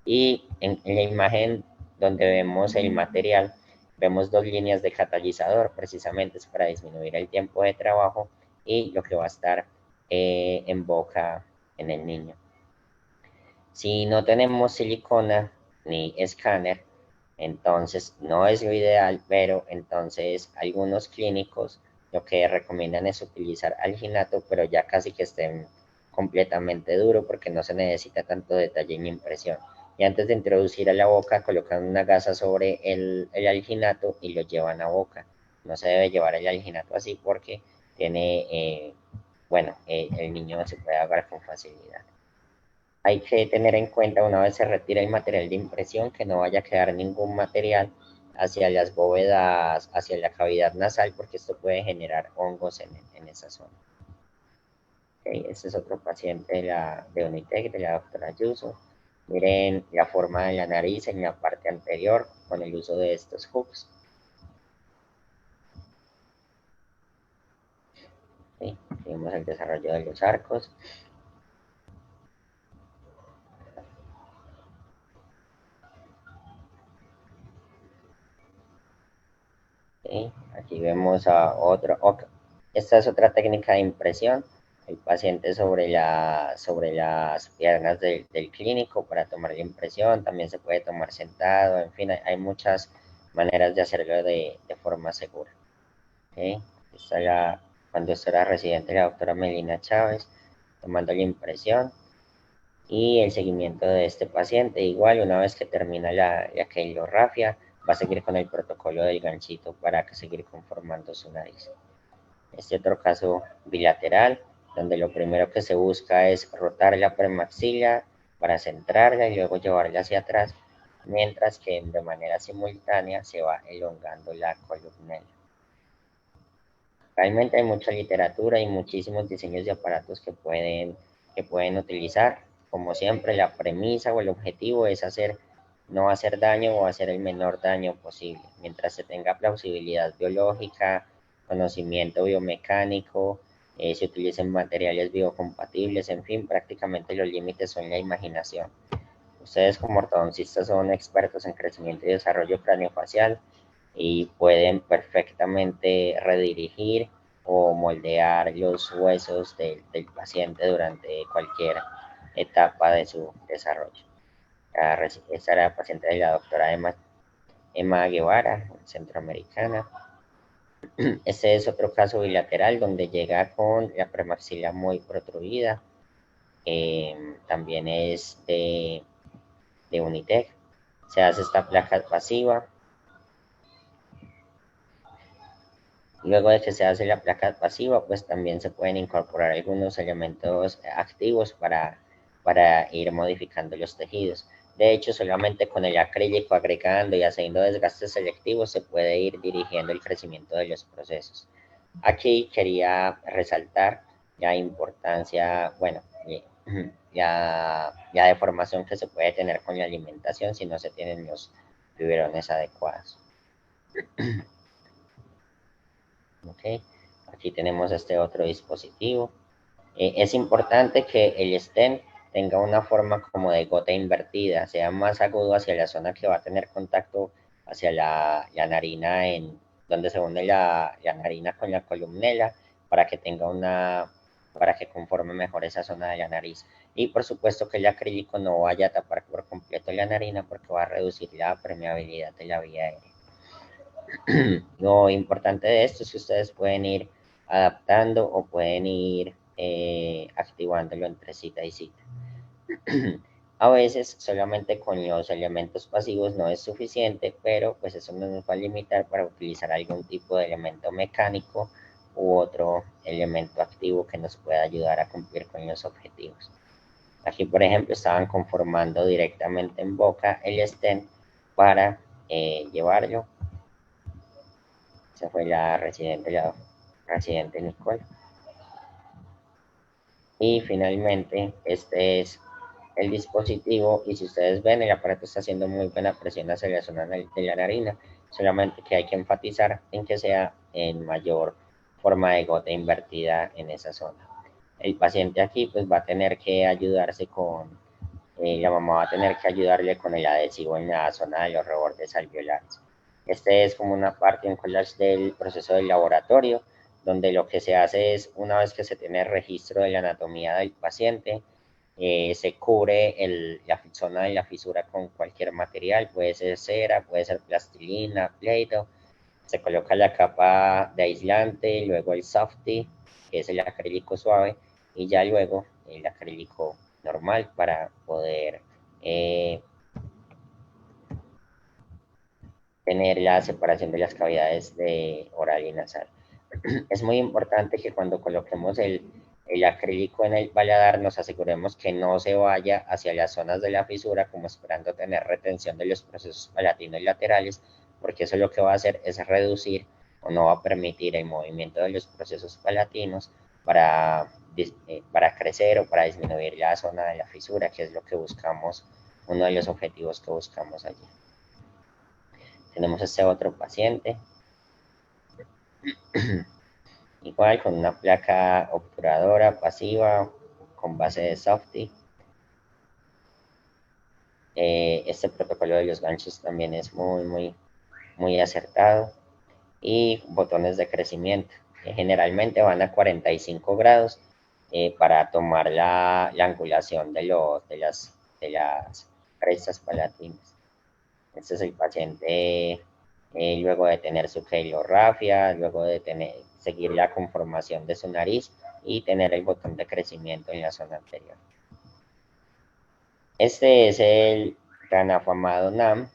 Y en la imagen donde vemos el material, vemos dos líneas de catalizador, precisamente es para disminuir el tiempo de trabajo y lo que va a estar en boca en el niño. Si no tenemos silicona ni escáner, entonces no es lo ideal, pero entonces algunos clínicos lo que recomiendan es utilizar alginato, pero ya casi que estén completamente duro porque no se necesita tanto detalle en impresión. Y antes de introducir a la boca, colocan una gasa sobre el alginato y lo llevan a boca. No se debe llevar el alginato así porque tiene, bueno, el niño se puede ahogar con facilidad. Hay que tener en cuenta una vez se retira el material de impresión que no vaya a quedar ningún material hacia las bóvedas, hacia la cavidad nasal, porque esto puede generar hongos en esa zona. Okay, este es otro paciente de Unitec, de la doctora Ayuso. Miren la forma de la nariz en la parte anterior con el uso de estos hooks. Okay, seguimos el desarrollo de los arcos. Okay, aquí vemos a otro. Okay. Esta es otra técnica de impresión. El paciente sobre las piernas del clínico para tomar la impresión. También se puede tomar sentado. En fin, hay muchas maneras de hacerlo de forma segura. Okay. Cuando esto era residente, la doctora Melina Chávez, tomando la impresión y el seguimiento de este paciente. Igual, una vez que termina la quelorrafia, va a seguir con el protocolo del ganchito para seguir conformando su nariz. Este otro caso bilateral, donde lo primero que se busca es rotar la premaxila para centrarla y luego llevarla hacia atrás, mientras que de manera simultánea se va elongando la columnela. Realmente hay mucha literatura y muchísimos diseños de aparatos que pueden utilizar. Como siempre, la premisa o el objetivo es no hacer daño o hacer el menor daño posible. Mientras se tenga plausibilidad biológica, conocimiento biomecánico, se utilicen materiales biocompatibles, en fin, prácticamente los límites son la imaginación. Ustedes como ortodoncistas son expertos en crecimiento y desarrollo craneofacial y pueden perfectamente redirigir o moldear los huesos del paciente durante cualquier etapa de su desarrollo. Esta era la paciente de la doctora Emma Guevara, centroamericana. Este es otro caso bilateral donde llega con la premaxila muy protruida. También es de Unitec. Se hace esta placa pasiva. Luego de que se hace la placa pasiva, pues también se pueden incorporar algunos elementos activos para ir modificando los tejidos. De hecho, solamente con el acrílico agregando y haciendo desgastes selectivos se puede ir dirigiendo el crecimiento de los procesos. Aquí quería resaltar la importancia, bueno, la deformación que se puede tener con la alimentación si no se tienen los biberones adecuados. Okay. Aquí tenemos este otro dispositivo. Es importante que el stent tenga una forma como de gota invertida, sea más agudo hacia la zona que va a tener contacto hacia la narina, donde se une la narina con la columnela, para que conforme mejor esa zona de la nariz. Y por supuesto que el acrílico no vaya a tapar por completo la narina porque va a reducir la permeabilidad de la vía aérea. Lo importante de esto es que ustedes pueden ir adaptando o pueden ir activándolo entre cita y cita. A veces solamente con los elementos pasivos no es suficiente, pero pues eso no nos va a limitar para utilizar algún tipo de elemento mecánico u otro elemento activo que nos pueda ayudar a cumplir con los objetivos. Aquí, por ejemplo, estaban conformando directamente en boca el stent para llevarlo. Esa fue la residente Nicole. Y finalmente, este es el dispositivo, y si ustedes ven, el aparato está haciendo muy buena presión hacia la zona de la narina, solamente que hay que enfatizar en que sea en mayor forma de gota invertida en esa zona. El paciente aquí pues va a tener que ayudarse con, la mamá va a tener que ayudarle con el adhesivo en la zona de los rebordes alveolares. Este es como una parte, un collage del proceso del laboratorio, donde lo que se hace es, una vez que se tiene registro de la anatomía del paciente, se cubre la zona de la fisura con cualquier material, puede ser cera, puede ser plastilina, Play-Doh, se coloca la capa de aislante, luego el softy, que es el acrílico suave, y ya luego el acrílico normal para poder tener la separación de las cavidades de oral y nasal. Es muy importante que cuando coloquemos el acrílico en el paladar nos aseguremos que no se vaya hacia las zonas de la fisura como esperando tener retención de los procesos palatinos laterales, porque eso lo que va a hacer es reducir o no va a permitir el movimiento de los procesos palatinos para crecer o para disminuir la zona de la fisura, que es lo que buscamos, uno de los objetivos que buscamos allí. Tenemos este otro paciente, igual con una placa obturadora pasiva con base de Softy. Este protocolo de los ganchos también es muy acertado. Y botones de crecimiento, que generalmente van a 45 grados para tomar la angulación de las crestas palatinas. Este es el paciente luego de tener su keilorrafia, luego de seguir la conformación de su nariz y tener el botón de crecimiento en la zona anterior. Este es el tan afamado NAM,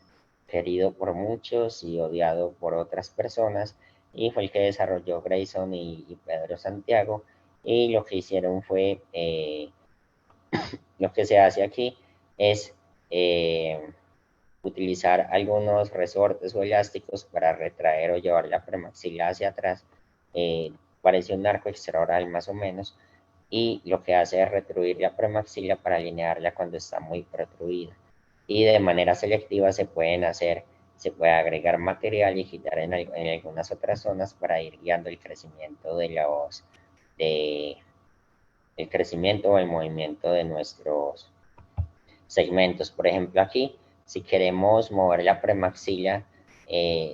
querido por muchos y odiado por otras personas, y fue el que desarrolló Grayson y Pedro Santiago, y lo que hicieron fue, lo que se hace aquí es utilizar algunos resortes o elásticos para retraer o llevar la premaxila hacia atrás, parece un arco extraoral más o menos, y lo que hace es retruir la premaxila para alinearla cuando está muy protruida. Y de manera selectiva se puede agregar material y quitar en algunas otras zonas para ir guiando el crecimiento el crecimiento o el movimiento de nuestros segmentos. Por ejemplo, aquí, si queremos mover la premaxila,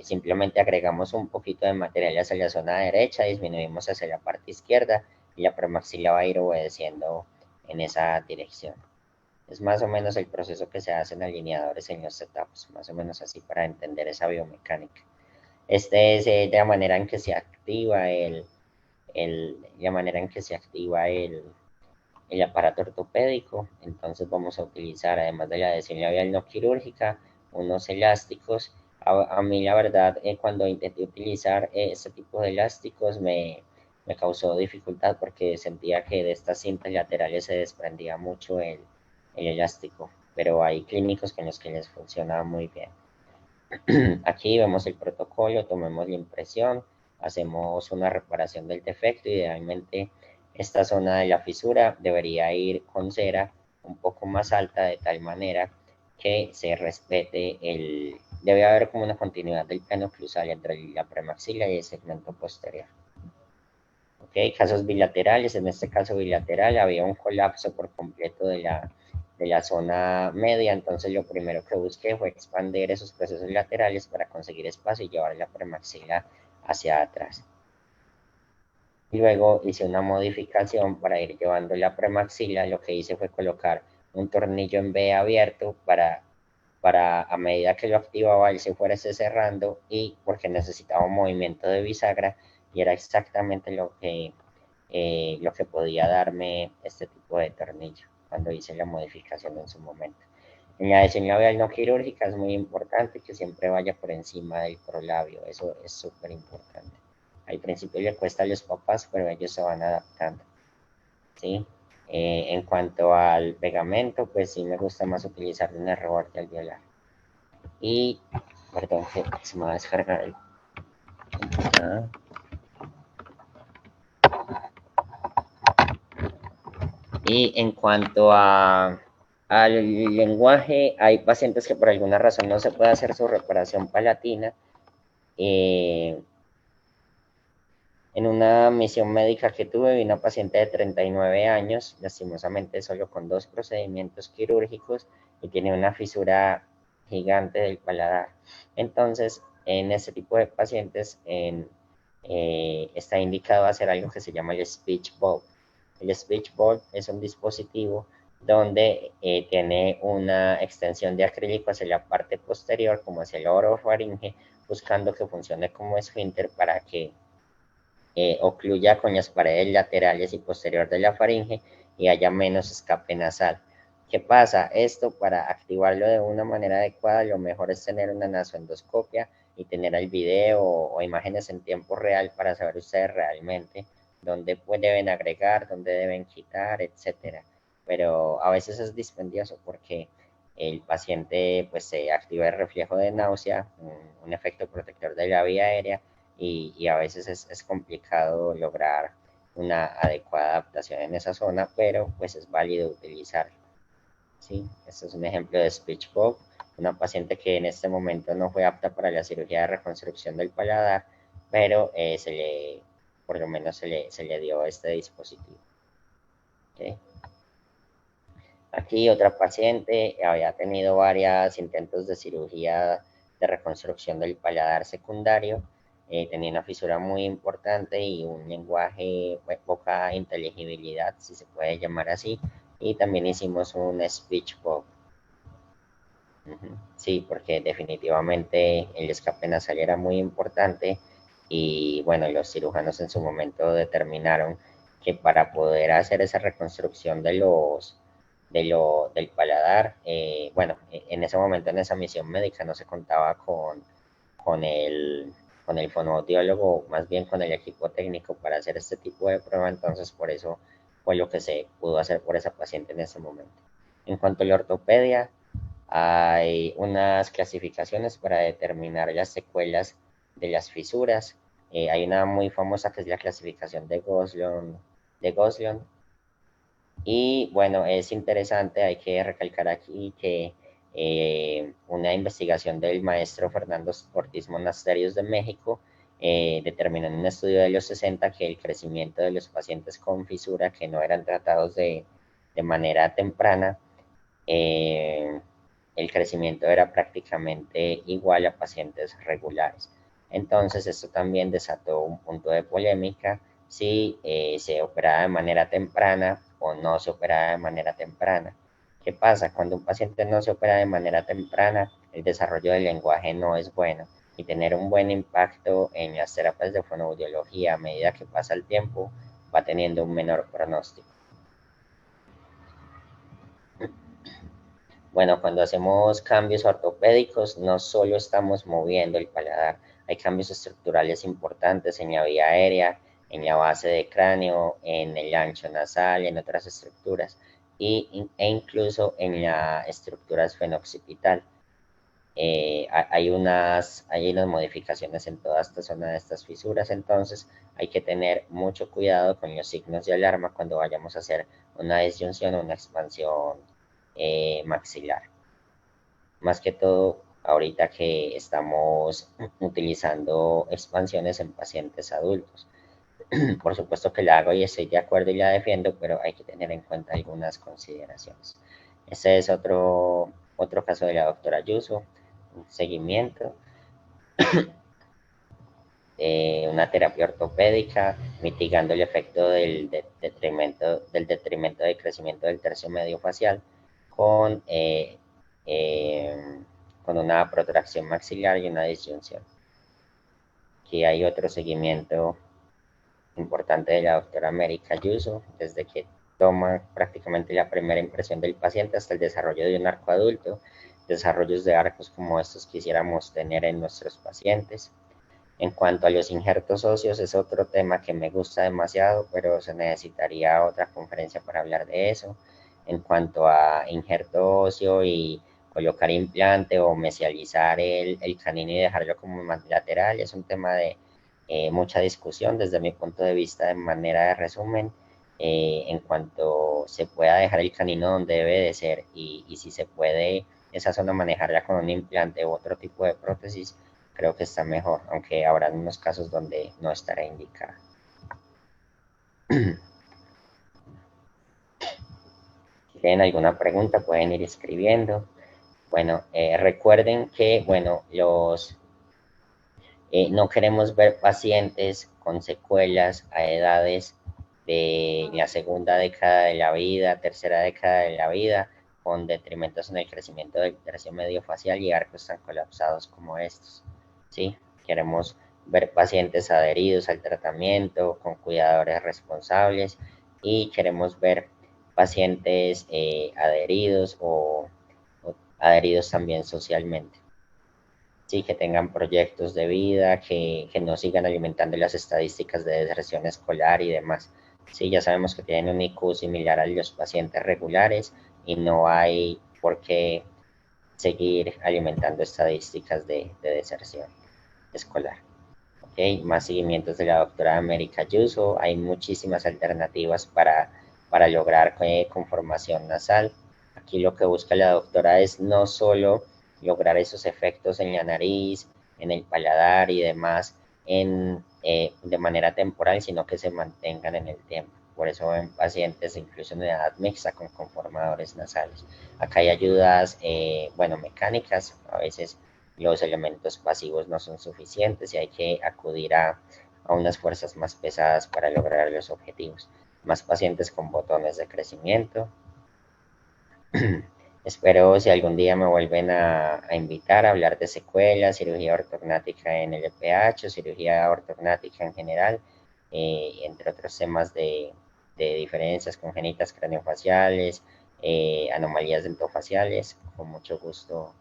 simplemente agregamos un poquito de material hacia la zona derecha, disminuimos hacia la parte izquierda y la premaxila va a ir obedeciendo en esa dirección. Es más o menos el proceso que se hace en alineadores en los setups, más o menos así para entender esa biomecánica. Este es la manera en que se activa el aparato ortopédico. Entonces vamos a utilizar, además de la adhesión labial no quirúrgica, unos elásticos. A mí la verdad, cuando intenté utilizar este tipo de elásticos me causó dificultad porque sentía que de estas cintas laterales se desprendía mucho el elástico, pero hay clínicos con los que les funciona muy bien. Aquí vemos el protocolo, tomemos la impresión, hacemos una reparación del defecto. Idealmente esta zona de la fisura debería ir con cera un poco más alta, de tal manera que se respete debe haber como una continuidad del plano oclusal entre la premaxila y el segmento posterior. Ok, casos bilaterales, en este caso bilateral había un colapso por completo de la zona media, entonces lo primero que busqué fue expandir esos procesos laterales para conseguir espacio y llevar la premaxila hacia atrás. Y luego hice una modificación para ir llevando la premaxila. Lo que hice fue colocar un tornillo en B abierto para a medida que lo activaba él se fuese cerrando, y porque necesitaba un movimiento de bisagra y era exactamente lo que lo que podía darme este tipo de tornillo cuando hice la modificación en su momento. En la lesión labial no quirúrgica es muy importante que siempre vaya por encima del prolabio, eso es súper importante. Al principio le cuesta a los papás, pero ellos se van adaptando, ¿sí? En cuanto al pegamento, pues sí me gusta más utilizar un error que al violar. Y, perdón, que se me va a descargar el computador. Y en cuanto al lenguaje, hay pacientes que por alguna razón no se puede hacer su reparación palatina. En una misión médica que tuve, vi una paciente de 39 años, lastimosamente solo con 2 procedimientos quirúrgicos, y tiene una fisura gigante del paladar. Entonces, en este tipo de pacientes está indicado hacer algo que se llama el speech bulb. El speech bulb es un dispositivo donde tiene una extensión de acrílico hacia la parte posterior, como hacia el orofaringe, buscando que funcione como esfínter para que ocluya con las paredes laterales y posterior de la faringe y haya menos escape nasal. ¿Qué pasa? Esto, para activarlo de una manera adecuada, lo mejor es tener una nasoendoscopia y tener el video o imágenes en tiempo real para saber ustedes realmente dónde deben agregar, dónde deben quitar, etcétera. Pero a veces es dispendioso porque el paciente pues se activa el reflejo de náusea, un efecto protector de la vía aérea, y a veces es complicado lograr una adecuada adaptación en esa zona, pero pues es válido utilizarlo. ¿Sí? Este es un ejemplo de speech bulb, una paciente que en este momento no fue apta para la cirugía de reconstrucción del paladar, pero por lo menos se le dio este dispositivo. ¿Okay? Aquí otra paciente había tenido varios intentos de cirugía de reconstrucción del paladar secundario, tenía una fisura muy importante y un lenguaje, poca inteligibilidad, si se puede llamar así, y también hicimos un speech bulb. Sí, porque definitivamente el escape nasal era muy importante y bueno, los cirujanos en su momento determinaron que para poder hacer esa reconstrucción del paladar, bueno, en ese momento en esa misión médica no se contaba con con el fonoaudiólogo, más bien con el equipo técnico para hacer este tipo de prueba, entonces por eso fue lo que se pudo hacer por esa paciente en ese momento. En cuanto a la ortopedia, hay unas clasificaciones para determinar las secuelas de las fisuras. Hay una muy famosa que es la clasificación de Gosling. Y bueno, es interesante, hay que recalcar aquí que una investigación del maestro Fernando Ortiz Monasterios de México determinó en un estudio de los 60 que el crecimiento de los pacientes con fisura que no eran tratados de manera temprana, el crecimiento era prácticamente igual a pacientes regulares. Entonces, esto también desató un punto de polémica si se operaba de manera temprana o no se operaba de manera temprana. ¿Qué pasa? Cuando un paciente no se opera de manera temprana, el desarrollo del lenguaje no es bueno y tener un buen impacto en las terapias de fonoaudiología a medida que pasa el tiempo va teniendo un menor pronóstico. Bueno, cuando hacemos cambios ortopédicos, no solo estamos moviendo el paladar, hay cambios estructurales importantes en la vía aérea, en la base de cráneo, en el ancho nasal, en otras estructuras, e incluso en la estructura esfenoccipital. Hay unas modificaciones en toda esta zona de estas fisuras, entonces hay que tener mucho cuidado con los signos de alarma cuando vayamos a hacer una disyunción o una expansión maxilar. Más que todo, ahorita que estamos utilizando expansiones en pacientes adultos. Por supuesto que la hago y estoy de acuerdo y la defiendo, pero hay que tener en cuenta algunas consideraciones. Este es otro caso de la doctora Ayuso, un seguimiento, una terapia ortopédica, mitigando el efecto del detrimento de crecimiento del tercio medio facial con, con una protracción maxilar y una disyunción. Aquí hay otro seguimiento importante de la doctora América Ayuso, desde que toma prácticamente la primera impresión del paciente hasta el desarrollo de un arco adulto, desarrollos de arcos como estos quisiéramos tener en nuestros pacientes. En cuanto a los injertos óseos, es otro tema que me gusta demasiado, pero se necesitaría otra conferencia para hablar de eso. En cuanto a injerto óseo y colocar implante o mesializar el canino y dejarlo como lateral, es un tema de mucha discusión desde mi punto de vista. De manera de resumen, en cuanto se pueda dejar el canino donde debe de ser y si se puede esa zona manejarla con un implante u otro tipo de prótesis, creo que está mejor, aunque habrá unos casos donde no estará indicada. Si tienen alguna pregunta pueden ir escribiendo. Bueno, recuerden que, bueno, no queremos ver pacientes con secuelas a edades de la segunda década de la vida, tercera década de la vida, con detrimentos en el crecimiento del tercio medio facial y arcos tan colapsados como estos, ¿sí? Queremos ver pacientes adheridos al tratamiento, con cuidadores responsables, y queremos ver pacientes adheridos o adheridos también socialmente. Sí, que tengan proyectos de vida, que no sigan alimentando las estadísticas de deserción escolar y demás. Sí, ya sabemos que tienen un IQ similar a los pacientes regulares y no hay por qué seguir alimentando estadísticas de deserción escolar. Okay, más seguimientos de la doctora América Ayuso. Hay muchísimas alternativas para lograr conformación nasal. Aquí lo que busca la doctora es no solo lograr esos efectos en la nariz, en el paladar y demás de manera temporal, sino que se mantengan en el tiempo. Por eso ven pacientes incluso en edad mixta con conformadores nasales. Acá hay ayudas, bueno, mecánicas, a veces los elementos pasivos no son suficientes y hay que acudir a unas fuerzas más pesadas para lograr los objetivos. Más pacientes con botones de crecimiento. Espero si algún día me vuelven a invitar a hablar de secuelas, cirugía ortognática en el LPH o cirugía ortognática en general, entre otros temas de diferencias congénitas craneofaciales, anomalías dentofaciales, con mucho gusto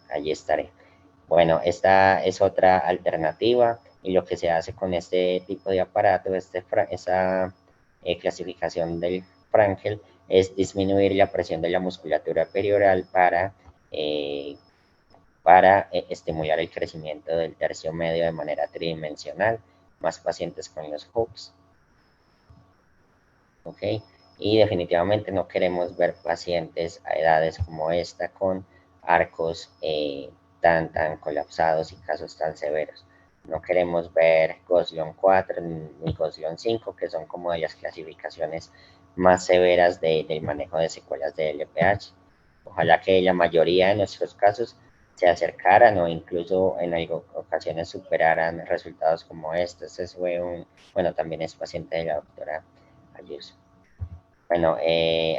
allí estaré. Bueno, esta es otra alternativa y lo que se hace con este tipo de aparato, esa clasificación del Frankel, es disminuir la presión de la musculatura perioral para estimular el crecimiento del tercio medio de manera tridimensional, más pacientes con los hooks. ¿Ok? Y definitivamente no queremos ver pacientes a edades como esta con arcos tan colapsados y casos tan severos. No queremos ver Gosling 4 ni Gosling 5, que son como de las clasificaciones más severas del manejo de secuelas de LPH. Ojalá que la mayoría de nuestros casos se acercaran o incluso en ocasiones superaran resultados como estos. Bueno, también es paciente de la doctora Ayuso. Bueno,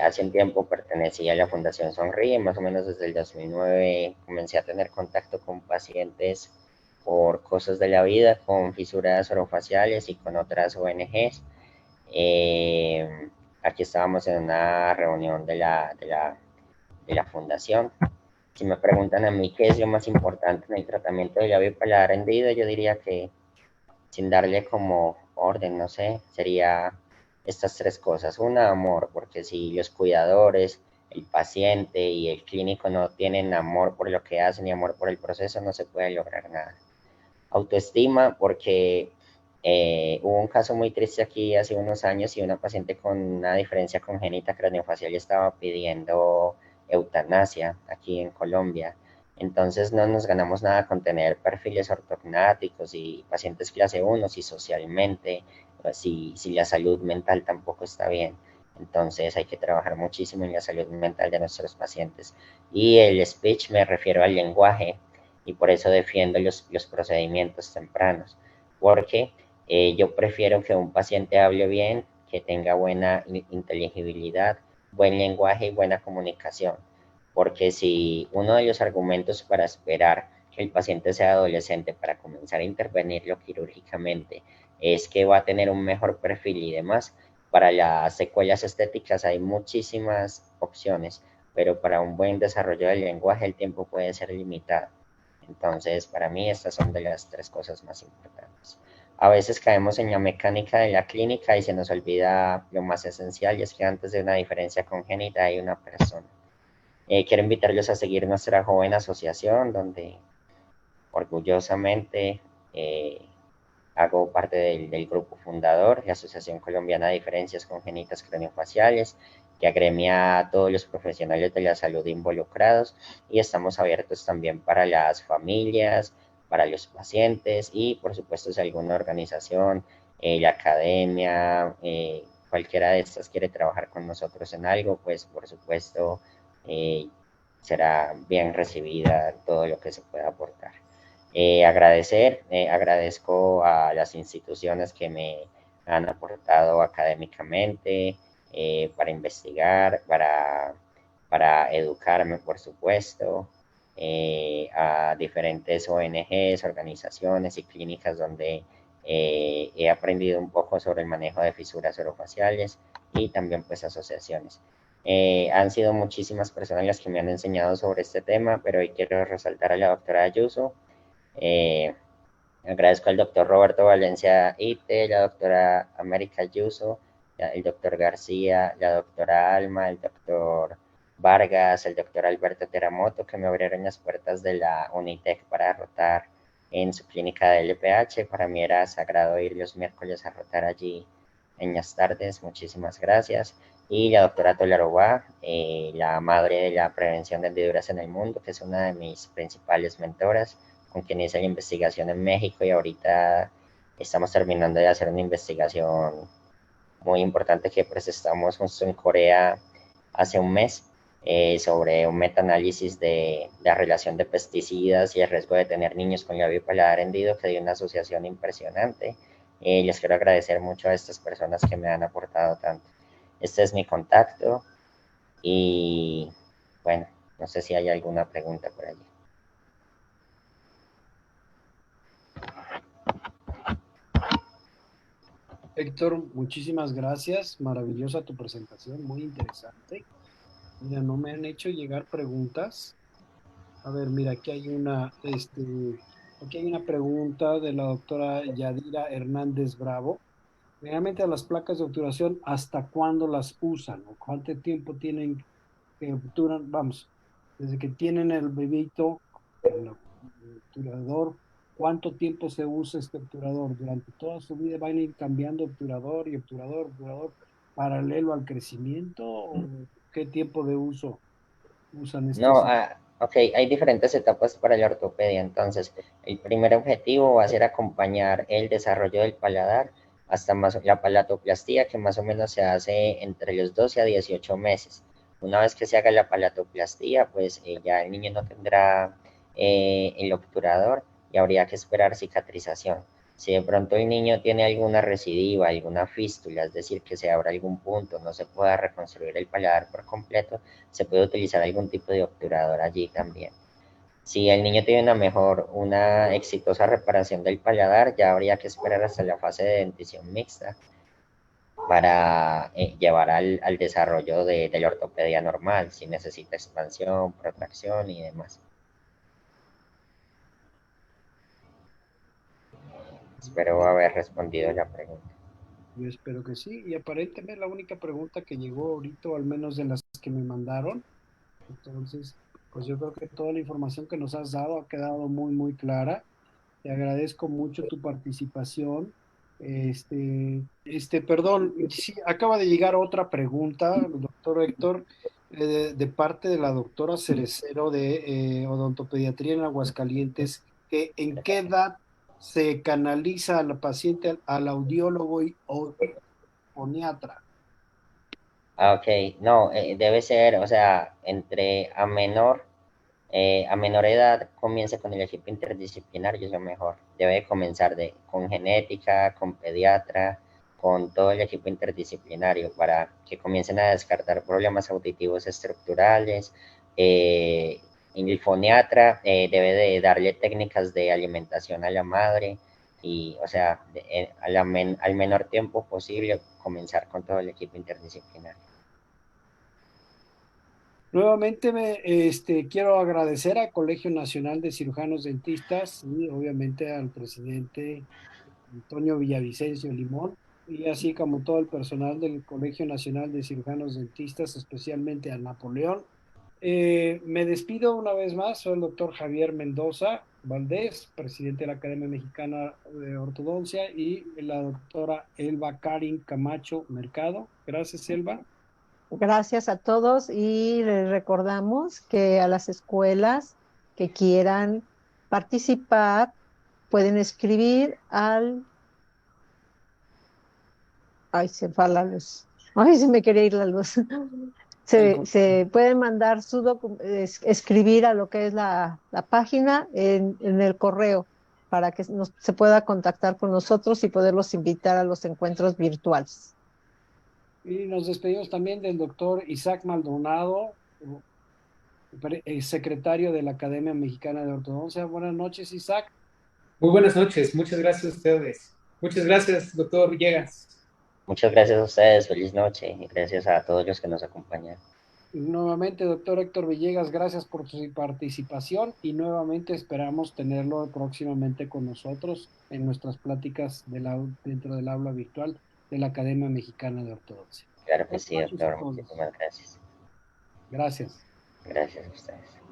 hace un tiempo pertenecía a la Fundación Sonríe, más o menos desde el 2009 comencé a tener contacto con pacientes por cosas de la vida, con fisuras orofaciales y con otras ONGs. Aquí estábamos en una reunión de la fundación. Si me preguntan a mí qué es lo más importante en el tratamiento del labio y paladar hendido, yo diría que, sin darle como orden, no sé, sería estas tres cosas. Una, amor, porque si los cuidadores, el paciente y el clínico no tienen amor por lo que hacen y amor por el proceso, no se puede lograr nada. Autoestima, porque hubo un caso muy triste aquí hace unos años y una paciente con una diferencia congénita craneofacial estaba pidiendo eutanasia aquí en Colombia. Entonces no nos ganamos nada con tener perfiles ortognáticos y pacientes clase 1 si socialmente, si la salud mental tampoco está bien. Entonces hay que trabajar muchísimo en la salud mental de nuestros pacientes. Y el speech me refiero al lenguaje y por eso defiendo los procedimientos tempranos, porque yo prefiero que un paciente hable bien, que tenga buena inteligibilidad, buen lenguaje y buena comunicación, porque si uno de los argumentos para esperar que el paciente sea adolescente para comenzar a intervenirlo quirúrgicamente es que va a tener un mejor perfil y demás. Para las secuelas estéticas hay muchísimas opciones, pero para un buen desarrollo del lenguaje el tiempo puede ser limitado. Entonces, para mí estas son de las tres cosas más importantes. A veces caemos en la mecánica de la clínica y se nos olvida lo más esencial, y es que antes de una diferencia congénita hay una persona. Quiero invitarlos a seguir nuestra joven asociación, donde orgullosamente eh, hago parte del grupo fundador, la Asociación Colombiana de Diferencias Congénitas Craniofaciales, que agremia a todos los profesionales de la salud involucrados, y estamos abiertos también para las familias, para los pacientes y por supuesto si alguna organización, la academia, cualquiera de estas quiere trabajar con nosotros en algo, pues por supuesto eh, será bien recibida todo lo que se pueda aportar. Agradezco a las instituciones que me han aportado académicamente, para investigar, para educarme, por supuesto, a diferentes ONGs, organizaciones y clínicas donde he aprendido un poco sobre el manejo de fisuras orofaciales, y también pues asociaciones. Han sido muchísimas personas las que me han enseñado sobre este tema, pero hoy quiero resaltar a la doctora Ayuso. Eh, Agradezco al doctor Roberto Valencia Ite, la doctora América Ayuso, el doctor García, la doctora Alma, el doctor Vargas, el doctor Alberto Teramoto, que me abrieron las puertas de la Unitec para rotar en su clínica de LPH. Para mí era sagrado ir los miércoles a rotar allí en las tardes. Muchísimas gracias. Y la doctora Tolarova, la madre de la prevención de hendiduras en el mundo, que es una de mis principales mentoras, con quien hice la investigación en México, y ahorita estamos terminando de hacer una investigación muy importante que presentamos justo en Corea hace un mes, sobre un metaanálisis de la relación de pesticidas y el riesgo de tener niños con labio y paladar hendido, que dio una asociación impresionante. Les quiero agradecer mucho a estas personas que me han aportado tanto. Este es mi contacto y bueno, no sé si hay alguna pregunta por allí. Héctor, muchísimas gracias. Maravillosa tu presentación, muy interesante. Mira, no me han hecho llegar preguntas. A ver, mira, aquí hay una pregunta de la doctora Yadira Hernández Bravo. Realmente a las placas de obturación, ¿hasta cuándo las usan? ¿O cuánto tiempo tienen que obturan? Vamos, desde que tienen el bebito, el obturador, ¿cuánto tiempo se usa este obturador? Durante toda su vida van a ir cambiando obturador y obturador, obturador, paralelo al crecimiento, ¿o qué tiempo de uso usan No, estos? ok, hay diferentes etapas para la ortopedia. Entonces, el primer objetivo va a ser acompañar el desarrollo del paladar hasta más la palatoplastía, que más o menos se hace entre los 12 a 18 meses. Una vez que se haga la palatoplastía, pues ya el niño no tendrá el obturador y habría que esperar cicatrización. Si de pronto el niño tiene alguna recidiva, alguna fístula, es decir, que se abra algún punto, no se pueda reconstruir el paladar por completo, se puede utilizar algún tipo de obturador allí también. Si el niño tiene una exitosa reparación del paladar, ya habría que esperar hasta la fase de dentición mixta para llevar al desarrollo de la ortopedia normal, si necesita expansión, protracción y demás. Espero haber respondido la pregunta. Yo espero que sí. Y aparentemente la única pregunta que llegó ahorita, o al menos de las que me mandaron. Entonces, pues yo creo que toda la información que nos has dado ha quedado muy, muy clara. Te agradezco mucho tu participación. Perdón, sí, acaba de llegar otra pregunta, doctor Héctor, de parte de la doctora Cerecero de Odontopediatría en Aguascalientes, que en qué edad se canaliza a la paciente al audiólogo o foniatra. Ok, no, debe ser, o sea, a menor edad comienza con el equipo interdisciplinario, es lo mejor. Debe comenzar con genética, con pediatra, con todo el equipo interdisciplinario para que comiencen a descartar problemas auditivos estructurales. Eh, el foniatra debe de darle técnicas de alimentación a la madre, y, o sea, al menor tiempo posible, comenzar con todo el equipo interdisciplinario. Nuevamente quiero agradecer al Colegio Nacional de Cirujanos Dentistas y obviamente al presidente Antonio Villavicencio Limón, y así como todo el personal del Colegio Nacional de Cirujanos Dentistas, especialmente a Napoleón. Me despido una vez más, soy el doctor Javier Mendoza Valdés, presidente de la Academia Mexicana de Ortodoncia, y la doctora Elba Karin Camacho Mercado. Gracias, Elba. Gracias a todos y les recordamos que a las escuelas que quieran participar pueden escribir al... Ay, se fue la luz. Ay, se me quería ir la luz. Se pueden mandar escribir a lo que es la página en el correo para que se pueda contactar con nosotros y poderlos invitar a los encuentros virtuales. Y nos despedimos también del doctor Isaac Maldonado, secretario de la Academia Mexicana de Ortodoncia. Buenas noches, Isaac. Muy buenas noches, muchas gracias a ustedes. Muchas gracias, doctor Villegas. Muchas gracias a ustedes, feliz noche y gracias a todos los que nos acompañan. Nuevamente, doctor Héctor Villegas, gracias por su participación y nuevamente esperamos tenerlo próximamente con nosotros en nuestras pláticas dentro del aula virtual de la Academia Mexicana de Ortodoncia. Claro que Buenas sí, noches a doctor, todos. muchísimas gracias. Gracias. Gracias a ustedes.